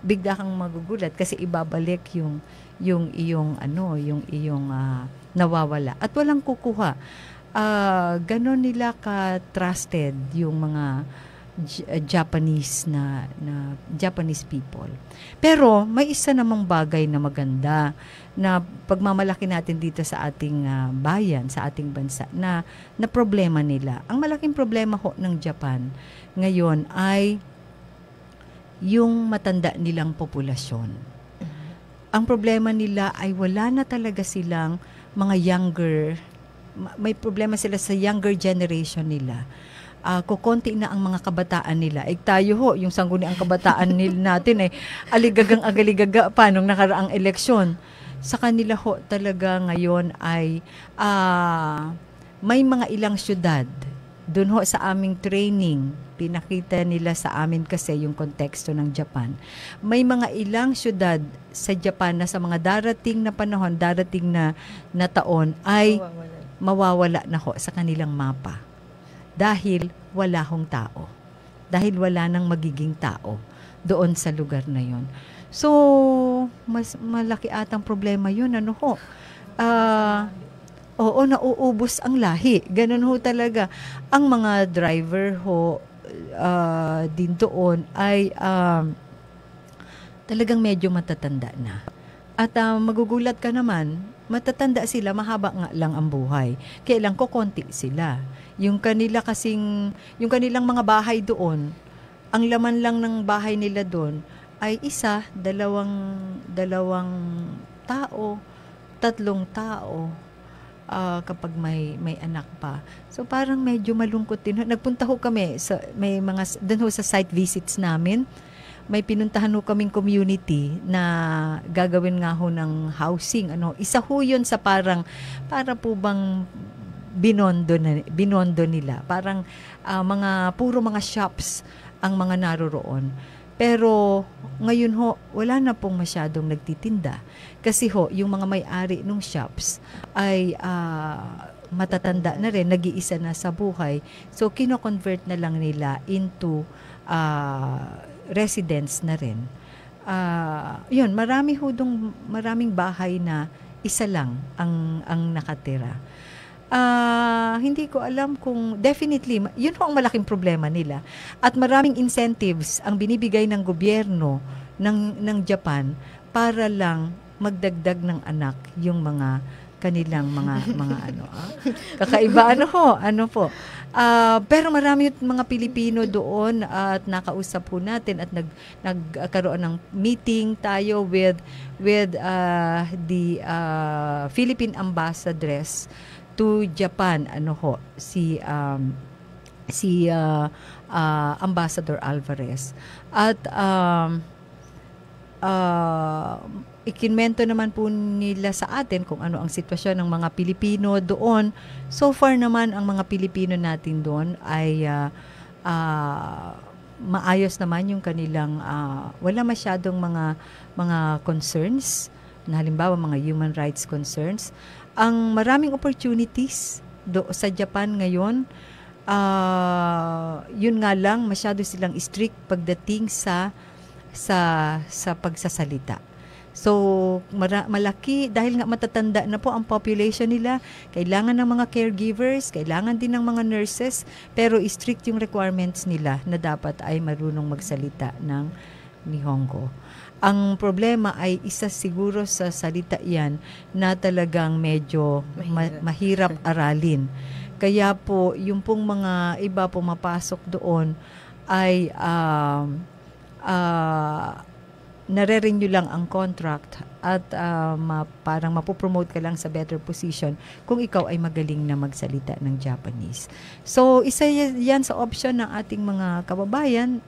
bigla kang magugulat kasi ibabalik yung iyong nawawala at walang kukuha. Ganon nila ka-trusted yung mga Japanese na Japanese people. Pero may isa namang bagay na maganda na pagmamalaki natin dito sa ating bayan, sa ating bansa na problema nila. Ang malaking problema ho ng Japan ngayon ay yung matanda nilang populasyon. Ang problema nila ay wala na talaga silang mga younger, may problema sila sa younger generation nila. Kukonti na ang mga kabataan nila. Tayo ho, yung sangguniang kabataan natin aligagang-agaligaga pa nung nakaraang eleksyon. Sa kanila ho talaga ngayon ay may mga ilang syudad. Doon ho sa aming training, pinakita nila sa amin kasi yung konteksto ng Japan. May mga ilang syudad sa Japan na sa mga darating na panahon, darating na taon ay mawawala na ho sa kanilang mapa. Dahil wala hong tao. Dahil wala nang magiging tao doon sa lugar na yon. So, mas malaki atang problema yun. Oo, nauubos ang lahi. Ganun ho talaga. Ang mga driver ho din doon ay talagang medyo matatanda na. At magugulat ka naman, matatanda sila, mahaba nga lang ang buhay. Kailang konti sila. Yung kanilang mga bahay doon, ang laman lang ng bahay nila doon ay isa, dalawang tao, 3 tao. Kapag may anak pa. So parang medyo malungkot din. Nagpunta ho kami may mga doon ho sa site visits namin. May pinuntahan ho kaming community na gagawin nga ho ng housing. Isa ho 'yun sa para po bang binondo nila. Parang puro mga shops ang mga naroroon. Pero ngayon ho, wala na pong masyadong nagtitinda. Kasi ho, yung mga may-ari ng shops ay matatanda na rin, nag-iisa na sa buhay. So, kino-convert na lang nila into residence na rin. Yun, maraming bahay na isa lang ang nakatira. Hindi ko alam kung definitely, yun ho ang malaking problema nila. At maraming incentives ang binibigay ng gobyerno ng Japan para lang magdagdag ng anak yung mga kanilang mga kakaiba po. Pero marami mga Pilipino doon at nakausap po natin at nagkaroon ng meeting tayo with the Philippine ambassadress to Japan, si Ambassador Alvarez. At ikinmento naman po nila sa atin kung ano ang sitwasyon ng mga Pilipino doon. So far naman, ang mga Pilipino natin doon ay maayos naman yung kanilang, wala masyadong mga concerns, na halimbawa mga human rights concerns. Ang maraming opportunities sa Japan ngayon, yun nga lang, masyado silang strict pagdating sa pagsasalita. So, malaki, dahil nga matatanda na po ang population nila, kailangan ng mga caregivers, kailangan din ng mga nurses, pero strict yung requirements nila na dapat ay marunong magsalita ng Nihongo. Ang problema ay isa siguro sa salita yan na talagang medyo mahirap aralin. Kaya po, yung pong mga iba pumapasok doon ay nare-renew lang ang contract at parang mapopromote ka lang sa better position kung ikaw ay magaling na magsalita ng Japanese. So, isa yan sa option ng ating mga kababayan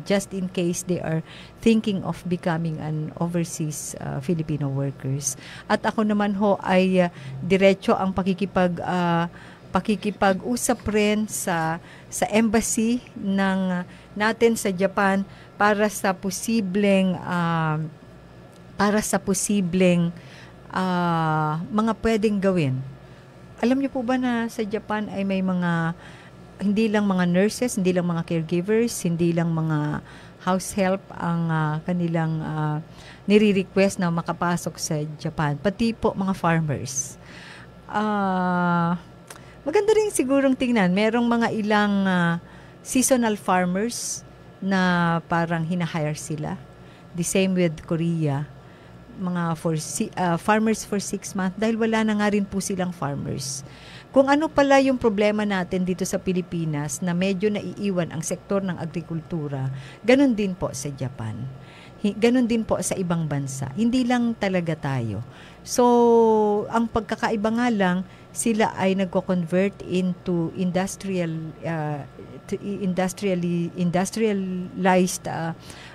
just in case they are thinking of becoming an overseas Filipino workers. At ako naman ho ay diretso ang pakikipag-usap rin sa embassy natin sa Japan para sa posibleng mga pwedeng gawin. Alam niyo po ba na sa Japan ay may mga hindi lang mga nurses, hindi lang mga caregivers, hindi lang mga house help ang kanilang nire-request na makapasok sa Japan, pati po mga farmers. Maganda rin sigurong tingnan, merong mga ilang seasonal farmers na parang hinahire sila. The same with Korea. Mga farmers for 6 months dahil wala na nga rin po silang farmers. Kung ano pala yung problema natin dito sa Pilipinas na medyo naiiwan ang sektor ng agrikultura, ganun din po sa Japan. Ganun din po sa ibang bansa. Hindi lang talaga tayo. So, ang pagkakaiba nga lang, sila ay nagko-convert into industrialized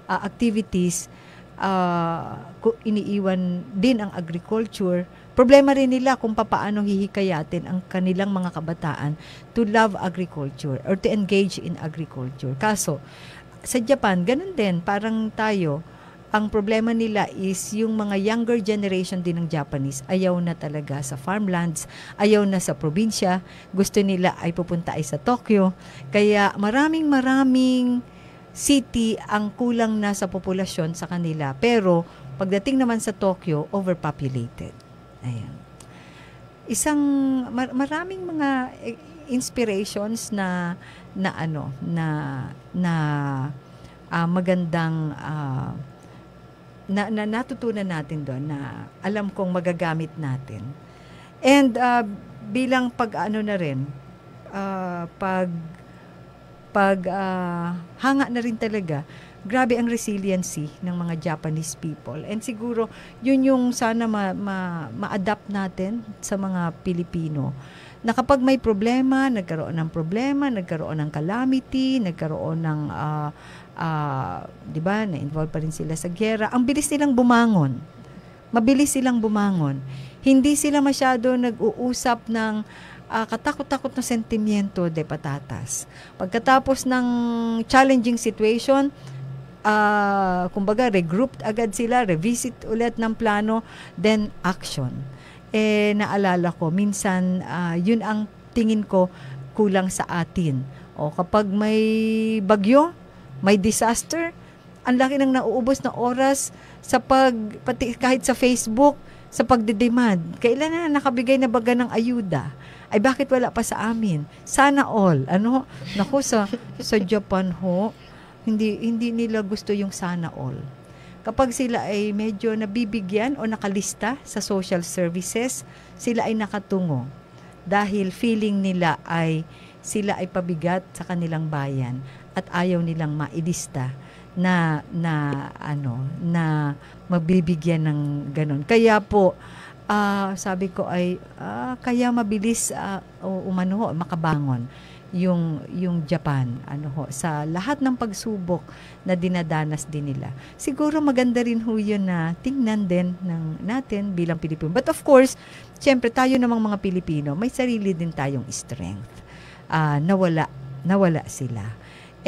activities. Iniiwan din ang agriculture. Problema rin nila kung paano hihikayatin ang kanilang mga kabataan to love agriculture or to engage in agriculture. Kaso, sa Japan, ganun din, parang tayo, ang problema nila is yung mga younger generation din ng Japanese, ayaw na talaga sa farmlands, ayaw na sa probinsya, gusto nila ay pupunta ay sa Tokyo. Kaya maraming city ang kulang na sa populasyon sa kanila. Pero pagdating naman sa Tokyo, overpopulated. Ayan. Maraming mga inspirations na magandang na natutunan natin doon na alam kong magagamit natin. And bilang hanga na rin talaga, grabe ang resiliency ng mga Japanese people. And siguro, yun yung sana ma-adapt natin sa mga Pilipino. Na kapag may problema, nagkaroon ng calamity, nagkaroon ng diba, na-involve pa rin sila sa giyera. Ang bilis nilang bumangon. Mabilis silang bumangon. Hindi sila masyado nag-uusap ng katakot-takot na sentimiento de patatas. Pagkatapos ng challenging situation, kumbaga, regrouped agad sila, revisit ulit ng plano, then action. Naalala ko, minsan, yun ang tingin ko kulang sa atin. O kapag may bagyo, may disaster, ang laki ng nauubos na oras pati kahit sa Facebook, sa pagdedemand. Kailan na nakabigay na baga ng ayuda? Ay bakit wala pa sa amin? Sana all. Naku, sa Japan ho, hindi nila gusto yung sana all. Kapag sila ay medyo nabibigyan o nakalista sa social services, sila ay nakatungo. Dahil feeling nila sila ay pabigat sa kanilang bayan at ayaw nilang mailista na mabibigyan ng ganon. Kaya po, sabi ko ay kaya mabilis makabangon yung Japan sa lahat ng pagsubok na dinadanas din nila. Siguro maganda rin ho yun na tingnan din natin bilang Pilipino. But of course, siyempre tayo namang mga Pilipino, may sarili din tayong strength. Nawala sila.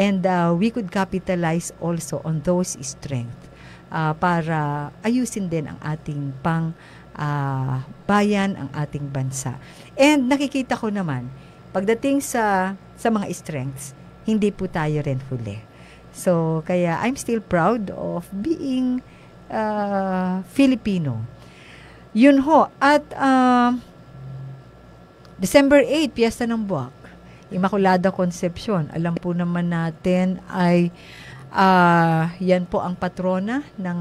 And we could capitalize also on those strength para ayusin din ang ating bayan, ang ating bansa. And nakikita ko naman, pagdating sa mga strengths, hindi po tayo rin huli. So, kaya I'm still proud of being Filipino. Yun ho. At December 8, Piyesta ng Buwak, Immaculada Concepcion. Alam po naman natin ay yan po ang patrona ng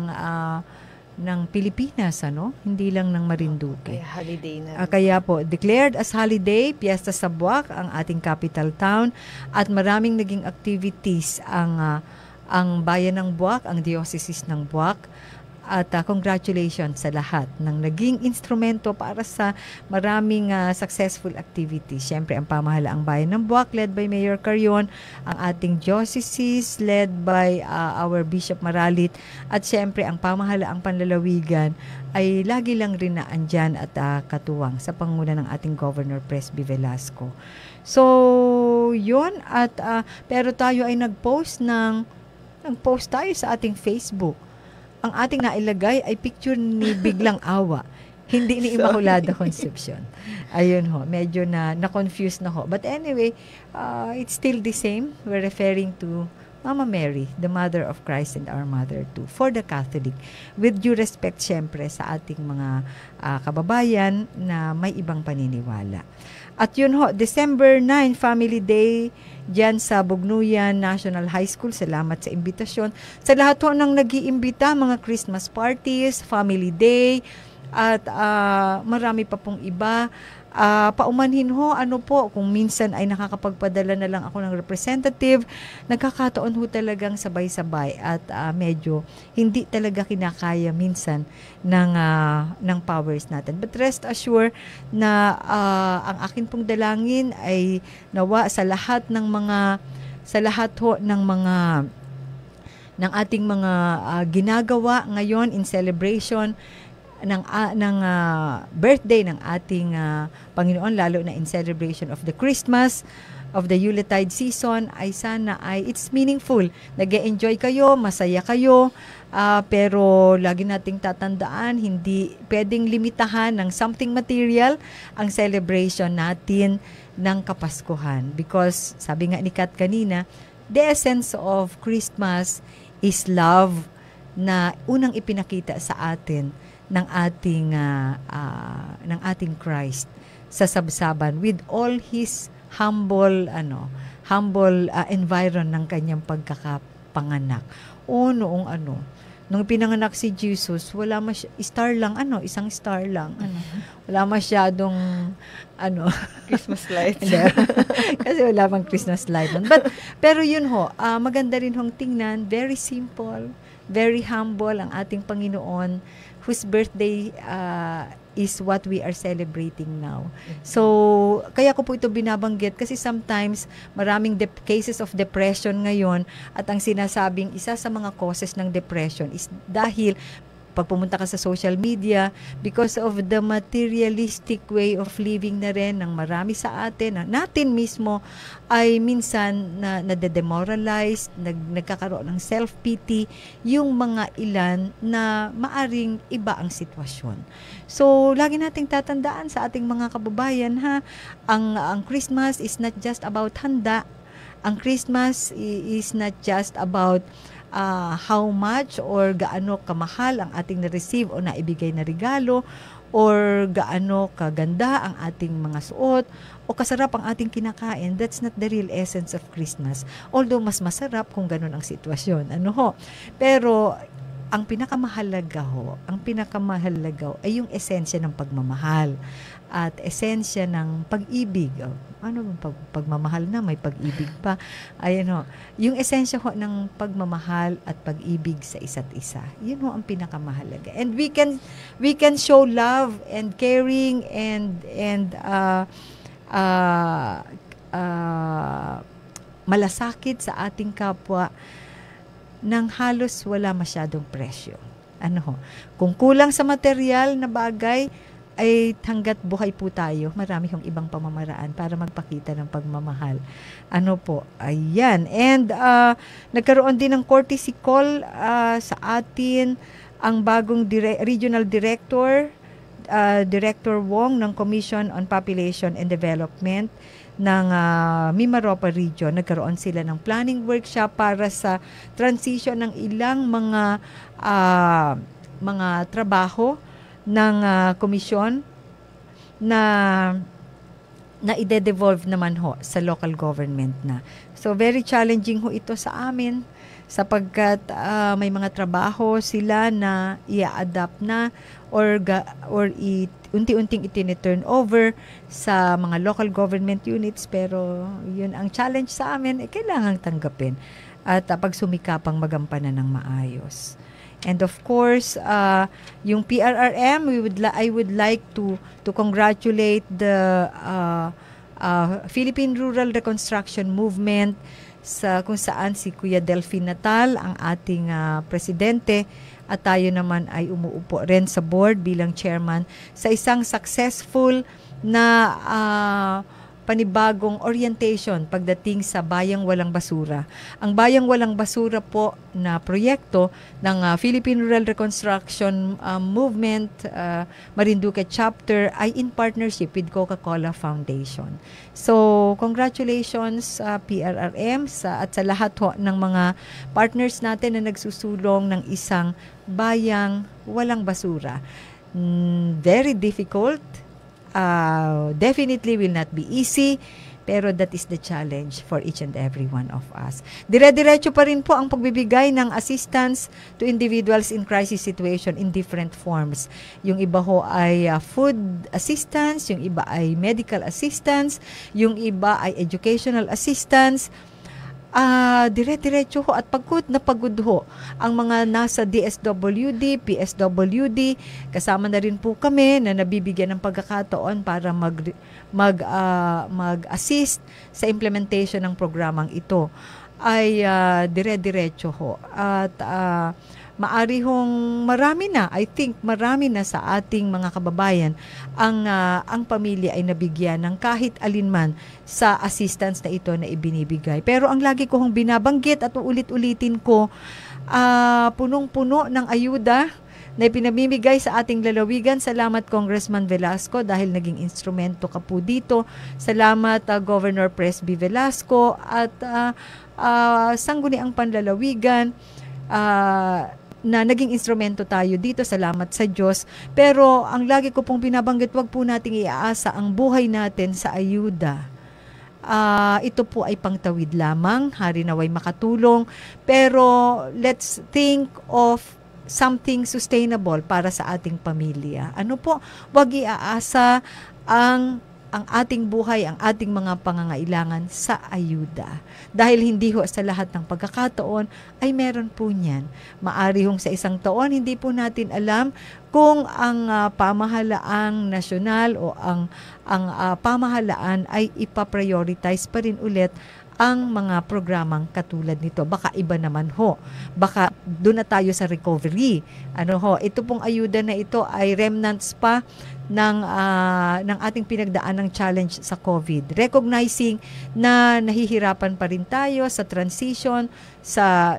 Pilipinas, hindi lang ng Marinduque. Kaya holiday na. Kaya po, declared as holiday, Piyesta sa Buwak, ang ating capital town, at maraming naging activities ang bayan ng Buwak, ang diocese ng Buwak, at congratulations sa lahat ng naging instrumento para sa maraming successful activities. Siyempre, ang pamahalaang bayan ng Buwak, led by Mayor Carion, ang ating diocese, led by our Bishop Maralit, at siyempre, ang pamahalaang panlalawigan ay lagi lang rin na andyan at katuwang sa panguna ng ating Governor Presby Velasco. So, yun. At, pero tayo ay nag-post tayo sa ating Facebook. Ang ating nailagay ay picture ni Biglang Awa, hindi ni Immaculada Concepcion. Ayun ho, medyo na-confused na ho. But anyway, it's still the same. We're referring to Mama Mary, the Mother of Christ and our Mother too, for the Catholic. With due respect, syempre, sa ating mga kababayan na may ibang paniniwala. At yun ho, December 9, Family Day, dyan sa Bugnuyan National High School. Salamat sa imbitasyon. Sa lahat ho ng nag-iimbita, mga Christmas parties, Family Day, at marami pa pong iba. Paumanhin ho, kung minsan ay nakakapagpadala na lang ako ng representative, nagkakataon ho talagang sabay-sabay at medyo hindi talaga kinakaya minsan ng powers natin. But rest assured na ang akin pong dalangin ay nawa sa lahat ho ng ating mga ginagawa ngayon in celebration ng birthday ng ating Panginoon, lalo na in celebration of the Christmas, of the Yuletide season, ay sana ay it's meaningful. Nag-e-enjoy kayo, masaya kayo, pero lagi nating tatandaan, hindi pwedeng limitahan ng something material ang celebration natin ng Kapaskuhan. Because, sabi nga ni Kat kanina, the essence of Christmas is love na unang ipinakita sa atin ng ating Christ sa sabsaban with all his humble environ ng kanyang pagkakapanganak. Nung pinanganak si Jesus, wala star lang, isang star lang. Wala masyadong Christmas lights. Kasi wala pang Christmas light. Pero yun ho, maganda rin hong tingnan, very simple, very humble ang ating Panginoon, whose birthday is what we are celebrating now. So, kaya ko po ito binabanggit kasi sometimes maraming cases of depression ngayon at ang sinasabing isa sa mga causes ng depression is dahil pag pumunta ka sa social media, because of the materialistic way of living na rin ng marami sa atin, natin mismo ay minsan na-demoralize, nagkakaroon ng self-pity yung mga ilan na maaring iba ang sitwasyon. So, lagi nating tatandaan sa ating mga kababayan, ang Christmas is not just about handa. Ang Christmas is not just about how much or gaano kamahal ang ating na-receive o naibigay na regalo or gaano kaganda ang ating mga suot o kasarap ang ating kinakain. That's not the real essence of Christmas. Although mas masarap kung ganun ang sitwasyon. Pero ang pinakamahalaga ay yung esensya ng pagmamahal at esensya ng pag-ibig. Pagmamahal na, may pag-ibig pa. Yung esensya ho ng pagmamahal at pag-ibig sa isa't isa. Yun ho ang pinakamahalaga. And we can show love and caring and malasakit sa ating kapwa nang halos wala masyadong presyo. Kung kulang sa material na bagay, ay hanggat buhay po tayo, marami hong ibang pamamaraan para magpakita ng pagmamahal. Ayan. And nagkaroon din ng courtesy call sa atin ang bagong Regional Director, Director Wong ng Commission on Population and Development ng Mimaropa Region. Nagkaroon sila ng planning workshop para sa transition ng ilang mga trabaho ng komisyon na ide-devolve naman sa local government na. So very challenging ito sa amin sapagkat may mga trabaho sila na i-adapt na or unti-unting itini-turn over sa mga local government units, pero yun ang challenge sa amin, kailangang tanggapin at pagsumikapang magampanan ng maayos. And of course, yung PRRM, I would like to congratulate the Philippine Rural Reconstruction Movement kung saan si Kuya Delphine Natal ang ating presidente at tayo naman ay umuupo rin sa board bilang chairman sa isang successful na panibagong orientation pagdating sa Bayang Walang Basura. Ang Bayang Walang Basura po na proyekto ng Philippine Rural Reconstruction Movement Marinduque Chapter ay in partnership with Coca-Cola Foundation. So, congratulations PRRM at sa lahat ng mga partners natin na nagsusulong ng isang Bayang Walang Basura. Very difficult. Definitely will not be easy, pero that is the challenge for each and every one of us. Dire-diretso pa rin po ang pagbibigay ng assistance to individuals in crisis situation in different forms. Yung iba ay food assistance, yung iba ay medical assistance, yung iba ay educational assistance. Dire-diretso at pagod na pagod ang mga nasa DSWD, PSWD, kasama na rin po kami na nabibigyan ng pagkakataon para mag-assist sa implementation ng programang ito ay dire-diretso at maari marami na sa ating mga kababayan ang pamilya ay nabigyan ng kahit alinman sa assistance na ito na ibinibigay. Pero ang lagi ko binabanggit at ulit-ulitin ko, punong-puno ng ayuda na ipinamimigay sa ating lalawigan. Salamat Congressman Velasco dahil naging instrumento ka po dito. Salamat Governor Presby Velasco at Sangguniang Panlalawigan na naging instrumento tayo dito. Salamat sa Diyos. Pero ang lagi ko pong binabanggit, wag po nating iaasa ang buhay natin sa ayuda. Ito po ay pangtawid lamang. Hari naway makatulong. Pero let's think of something sustainable para sa ating pamilya. Wag iaasa ang ating buhay, ang ating mga pangangailangan sa ayuda. Dahil hindi sa lahat ng pagkakataon ay meron po niyan. Maari sa isang taon, hindi po natin alam kung ang pamahalaang nasyonal o ang pamahalaan ay ipaprioritize pa rin ulit ang mga programang katulad nito. Baka iba naman Baka doon na tayo sa recovery. Ito pong ayuda na ito ay remnants pa ng ating pinagdaan ng challenge sa COVID. Recognizing na nahihirapan pa rin tayo sa transition, sa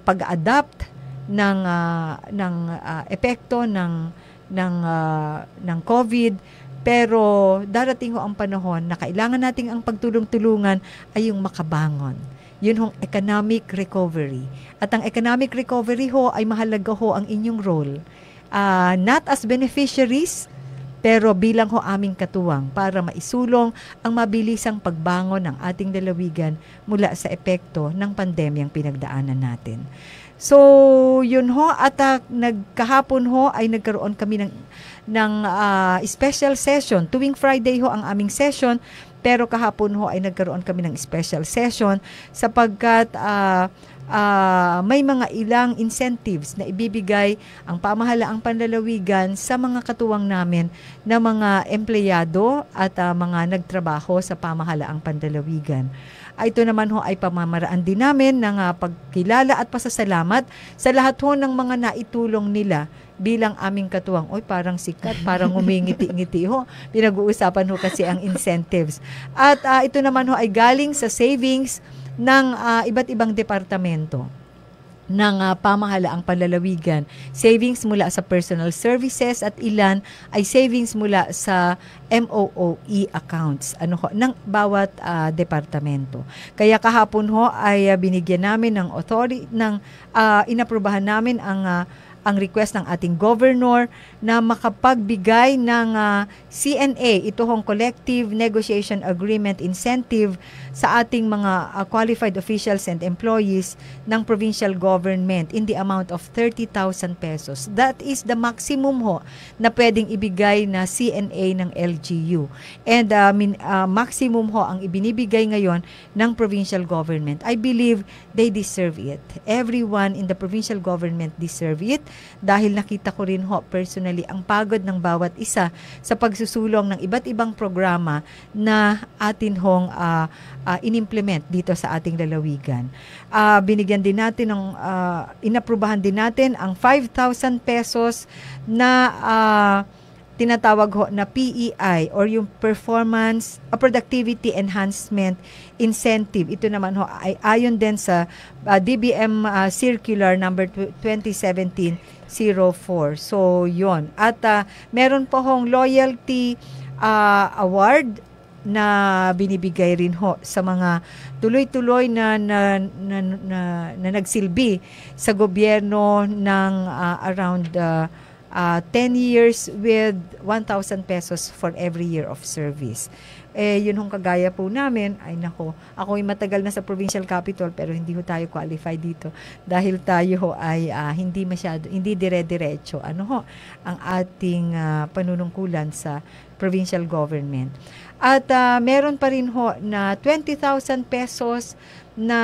pag-adapt ng epekto ng COVID. Pero darating ang panahon na kailangan nating ang pagtulong-tulungan ay yung makabangon. Yun economic recovery. At ang economic recovery ay mahalaga ang inyong role. Not as beneficiaries, pero bilang aming katuwang para maisulong ang mabilisang pagbangon ng ating lalawigan mula sa epekto ng pandemyang pinagdaanan natin. So, yun at kahapon ay nagkaroon kami ng special session. Tuwing Friday ang aming session, pero kahapon ay nagkaroon kami ng special session sapagkat may mga ilang incentives na ibibigay ang pamahalaang panlalawigan sa mga katuwang namin na mga empleyado at mga nagtrabaho sa pamahalaang panlalawigan. Ito naman ho ay pamamaraan din namin ng pagkilala at pasasalamat sa lahat ho ng mga naitulong nila bilang aming katuwang. Oy, parang sikat, parang umingiti-ngiti ho. Pinag-uusapan ho kasi ang incentives. At ito naman ho ay galing sa savings ng iba't ibang departamento ng pamahalaang panlalawigan. Savings mula sa personal services at ilan ay savings mula sa MOOE accounts ng bawat departamento. Kaya kahapon ho ay binigyan namin ng inaprubahan namin ang request ng ating governor na makapagbigay ng CNA, ito hong Collective Negotiation Agreement Incentive sa ating mga qualified officials and employees ng provincial government in the amount of 30,000 pesos. That is the maximum ho na pwedeng ibigay na CNA ng LGU. And maximum ho ang ibinibigay ngayon ng provincial government. I believe they deserve it. Everyone in the provincial government deserve it dahil nakita ko rin ho personally ang pagod ng bawat isa sa pagsusulong ng iba't ibang programa na atin hong inimplement dito sa ating lalawigan. Binigyan din natin inaprubahan din natin ang 5,000 pesos na tinatawag ho na PEI or yung Performance Productivity Enhancement Incentive. Ito naman ho ay ayon din sa DBM Circular number 2017-04. So, yon. At meron po hong loyalty award na binibigay rin ho sa mga tuloy-tuloy na nagsilbi sa gobyerno ng around 10 years with 1,000 pesos for every year of service. Yun hong kagaya po namin, ay nako, ako'y matagal na sa provincial capital pero hindi ho tayo qualified dito dahil tayo ho ay hindi dire-diretso ang ating panunungkulan sa provincial government. At meron pa rin ho na 20,000 pesos na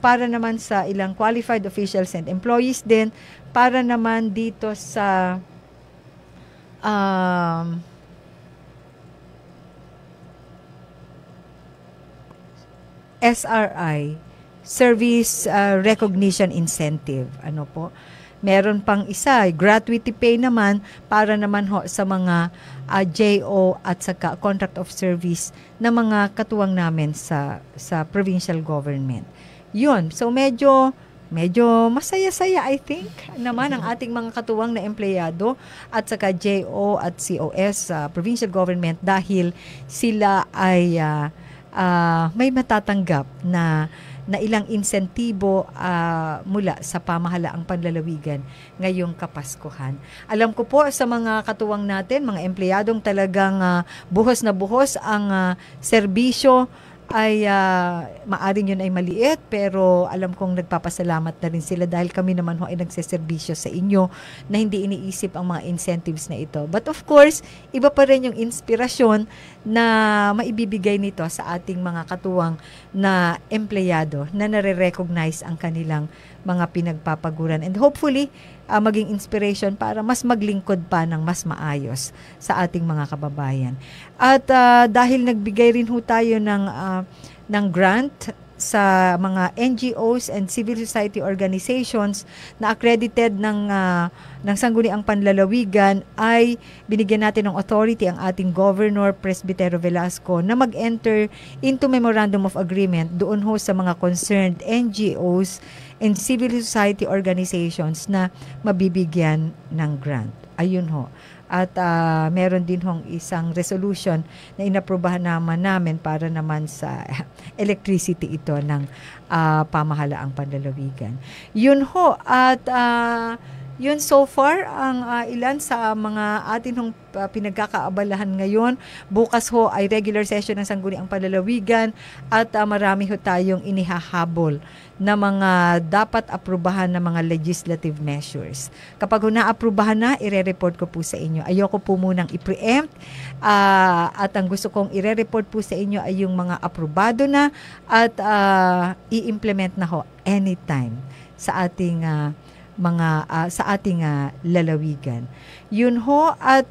para naman sa ilang qualified officials and employees din, para naman dito sa SRI, Service Recognition Incentive. Meron pang isa, gratuity pay naman para naman ho sa mga JO at saka contract of service na mga katuwang namin sa provincial government. Yun, so medyo masaya-saya, I think, naman ang ating mga katuwang na empleyado at saka JO at COS provincial government dahil sila ay may matatanggap na ilang insentibo mula sa pamahalaang panlalawigan ngayong Kapaskuhan. Alam ko po sa mga katuwang natin, mga empleyadong talagang buhos na buhos ang serbisyo ay maaring yun ay maliit pero alam kong nagpapasalamat na rin sila dahil kami naman ho ay nagseserbisyo sa inyo na hindi iniisip ang mga incentives na ito. But of course, iba pa rin yung inspirasyon na maibibigay nito sa ating mga katuwang na empleyado na nare-recognize ang kanilang mga pinagpapaguran. And hopefully, maging inspiration para mas maglingkod pa ng mas maayos sa ating mga kababayan. At dahil nagbigay rin ho tayo ng grant sa mga NGOs and civil society organizations na accredited ng Sangguniang Panlalawigan, ay binigyan natin ng authority ang ating Governor Presbitero Velasco na mag-enter into Memorandum of Agreement doon ho sa mga concerned NGOs and civil society organizations na mabibigyan ng grant. Ayun ho. At meron din hong isang resolution na inaprubahan namin para naman sa electricity ito ng pamahalaang panlalawigan. Yun ho. At Yun so far ang ilan sa mga atin hong pinagkakaabalahan ngayon. Bukas ho ay regular session ng Sangguniang Panlalawigan at marami ho tayong inihahabol na mga dapat aprubahan na mga legislative measures. Kapag ho naaprubahan na, ire-report ko po sa inyo. Ayoko po munang i-preempt at ang gusto kong ire-report po sa inyo ay yung mga aprobado na at i-implement na ho anytime sa ating sa ating lalawigan. Yun ho at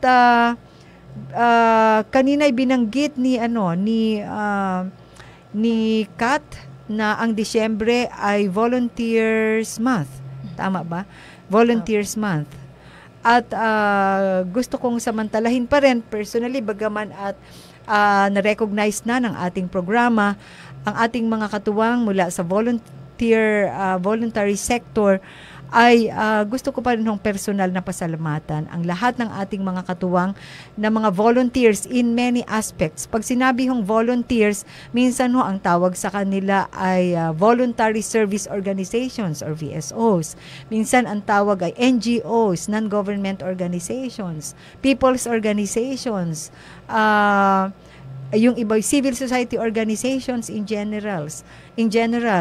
kanina binanggit ni Kat na ang Disyembre ay Volunteers Month. Tama ba? Volunteers Month. At gusto kong samantalahin pa rin personally bagaman at na-recognize na ng ating programa ang ating mga katuwang mula sa voluntary sector ay gusto ko pa rin ng personal na pasalamatan ang lahat ng ating mga katuwang na mga volunteers in many aspects. Pag sinabi hong volunteers, minsan ho ang tawag sa kanila ay voluntary service organizations or VSOs. Minsan ang tawag ay NGOs, non-government organizations, people's organizations, yung iba civil society organizations in general,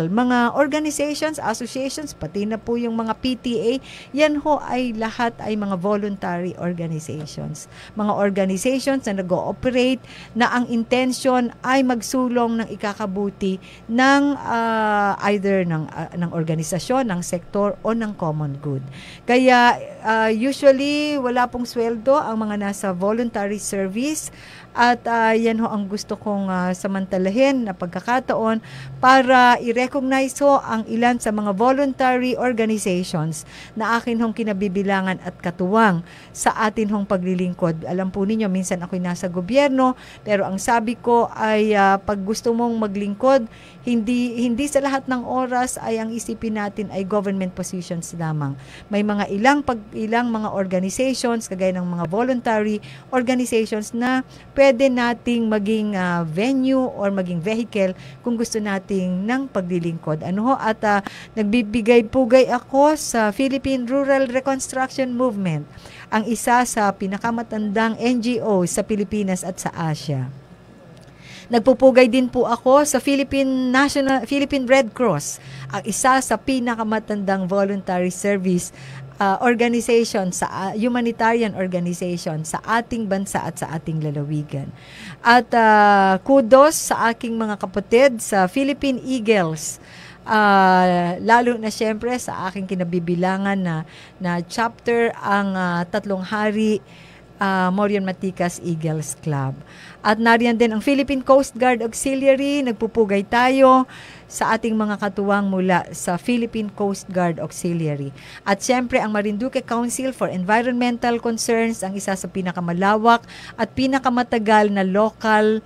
mga organizations, associations, pati na po yung mga PTA, yan ho ay lahat ay mga voluntary organizations. Mga organizations na nag-ooperate na ang intention ay magsulong ng ikakabuti ng either ng organisasyon, ng sektor o ng common good. Kaya usually wala pong sweldo ang mga nasa voluntary service at yan ho ang gusto kong samantalahin na pagkakataon para i-recognize ho ang ilan sa mga voluntary organizations na akin hong kinabibilangan at katuwang sa atin hong paglilingkod. Alam po ninyo, minsan ako'y nasa gobyerno, pero ang sabi ko ay pag gusto mong maglingkod, hindi sa lahat ng oras ay ang isipin natin ay government positions lamang. May mga ilang mga organizations, kagaya ng mga voluntary organizations na pwede nating maging venue or maging vehicle kung gusto nating ng paglilingkod. At nagbibigay-pugay ako sa Philippine Rural Reconstruction Movement, ang isa sa pinakamatandang NGO sa Pilipinas at sa Asia. Nagpupugay din po ako sa Philippine Red Cross, ang isa sa pinakamatandang voluntary service organization, sa humanitarian organization sa ating bansa at sa ating lalawigan. At kudos sa aking mga kapatid sa Philippine Eagles, lalo na syempre sa aking kinabibilangan na chapter ang Tatlong Hari Morion Maticas Eagles Club. At nariyan din ang Philippine Coast Guard Auxiliary, nagpupugay tayo sa ating mga katuwang mula sa Philippine Coast Guard Auxiliary. At syempre ang Marinduque Council for Environmental Concerns, ang isa sa pinakamalawak at pinakamatagal na local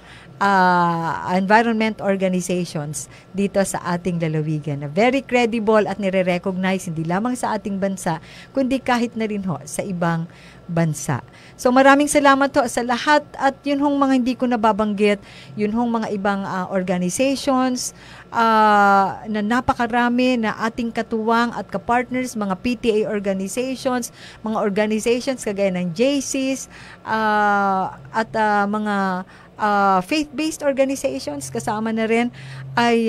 environment organizations dito sa ating lalawigan na very credible at nire-recognize hindi lamang sa ating bansa kundi kahit na rin ho sa ibang bansa. So maraming salamat ho sa lahat at yun hong mga hindi ko nababanggit, yun hong mga ibang organizations na napakarami na ating katuwang at kapartners, mga PTA organizations, mga organizations kagaya ng JCs at mga faith-based organizations kasama na rin ay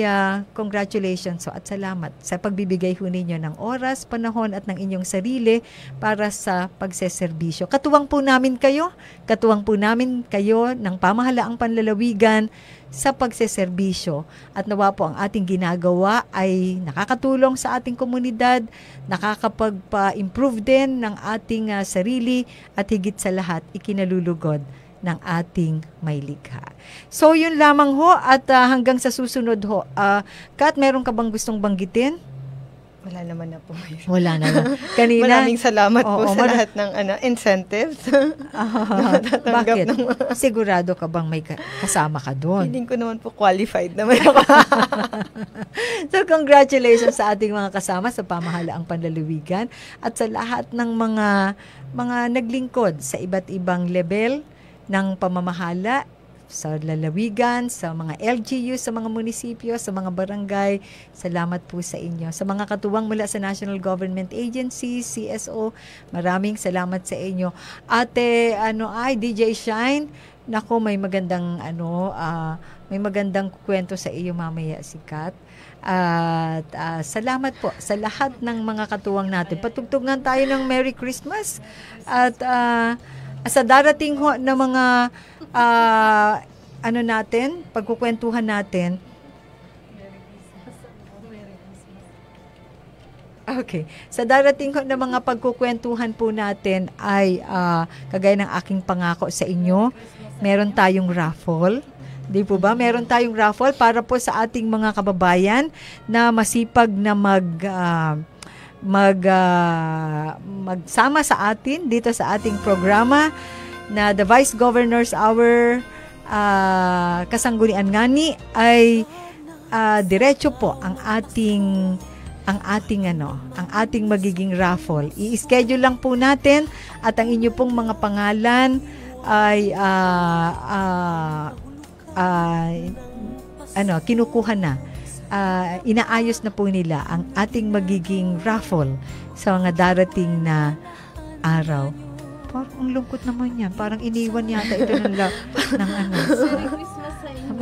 congratulations at salamat sa pagbibigay ho ninyo ng oras, panahon at ng inyong sarili para sa pagseserbisyo. Katuwang po namin kayo ng pamahalaang panlalawigan sa pagseserbisyo at nawa po ang ating ginagawa ay nakakatulong sa ating komunidad, nakakapagpa-improve din ng ating sarili at higit sa lahat ikinalulugod ng ating may likha. So yun lamang ho at hanggang sa susunod ho. Kat, meron ka bang gustong banggitin? Wala naman na po. Wala naman. Kanina, maraming salamat po sa lahat ng incentives. Bakit? Sigurado ka bang may kasama ka doon? Hindi ko naman po qualified naman ako. So congratulations sa ating mga kasama sa pamahalaang panlalawigan at sa lahat ng mga naglingkod sa iba't ibang level ng pamamahala sa lalawigan, sa mga LGU, sa mga munisipyo, sa mga barangay. Salamat po sa inyo. Sa mga katuwang mula sa National Government Agencies, CSO, maraming salamat sa inyo. Ate, DJ Shine, nako, may magandang kwento sa iyo mamaya, si Kat. At salamat po sa lahat ng mga katuwang natin. Patugtugan tayo ng Merry Christmas. At sa darating ho na mga pagkukwentuhan natin. Okay. Sa darating ho na mga pagkukwentuhan po natin ay kagaya ng aking pangako sa inyo, meron tayong raffle. Di po ba? Meron tayong raffle para po sa ating mga kababayan na masipag na magsama sa atin dito sa ating programa na The Vice Governor's Hour Kasanggunian Ngani ay diretso po ang ating magiging raffle. I-schedule lang po natin at ang inyo pong mga pangalan ay kinukuha na. Inaayos na po nila ang ating magiging raffle sa mga darating na araw. Parang ang lungkot naman yan. Parang iniwan yata ito ng Merry Christmas sa inyo.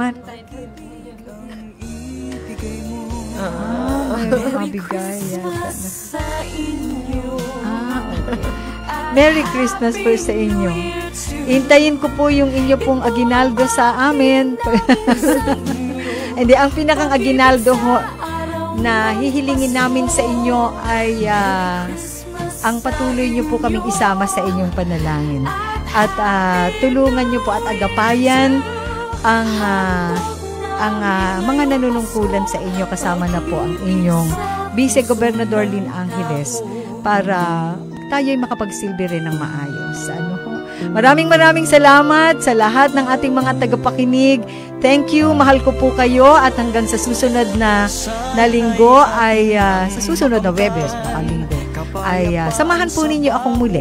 Mabigay yata. Merry Christmas po sa inyo. Hintayin ko po yung inyo pong aginaldo sa amin. Hindi, ang pinakang aginaldo ho na hihilingin namin sa inyo ay ang patuloy nyo po kaming isama sa inyong panalangin. At tulungan nyo po at agapayan ang mga nanunungkulan sa inyo, kasama na po ang inyong Vice Gobernador Lynn Angeles para tayo'y makapagsilbi rin ng maayos. Maraming salamat sa lahat ng ating mga tagapakinig. Thank you, mahal ko po kayo at hanggang sa susunod na linggo ay sa susunod na Webes, linggo ay samahan po ninyo akong muli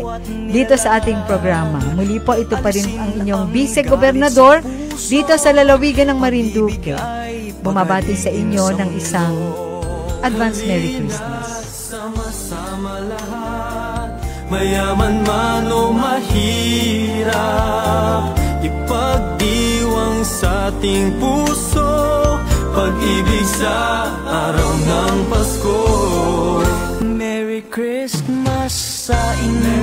dito sa ating programa. Muli po, ito pa rin ang inyong Vice Gobernador dito sa lalawigan ng Marinduque. Bumabati sa inyo ng isang advance Merry Christmas. Sama-sama lahat, mayaman man o mahirap, ipagdiwang sa ating puso, pag-ibig sa araw ng Pasko. Merry Christmas sa inyo.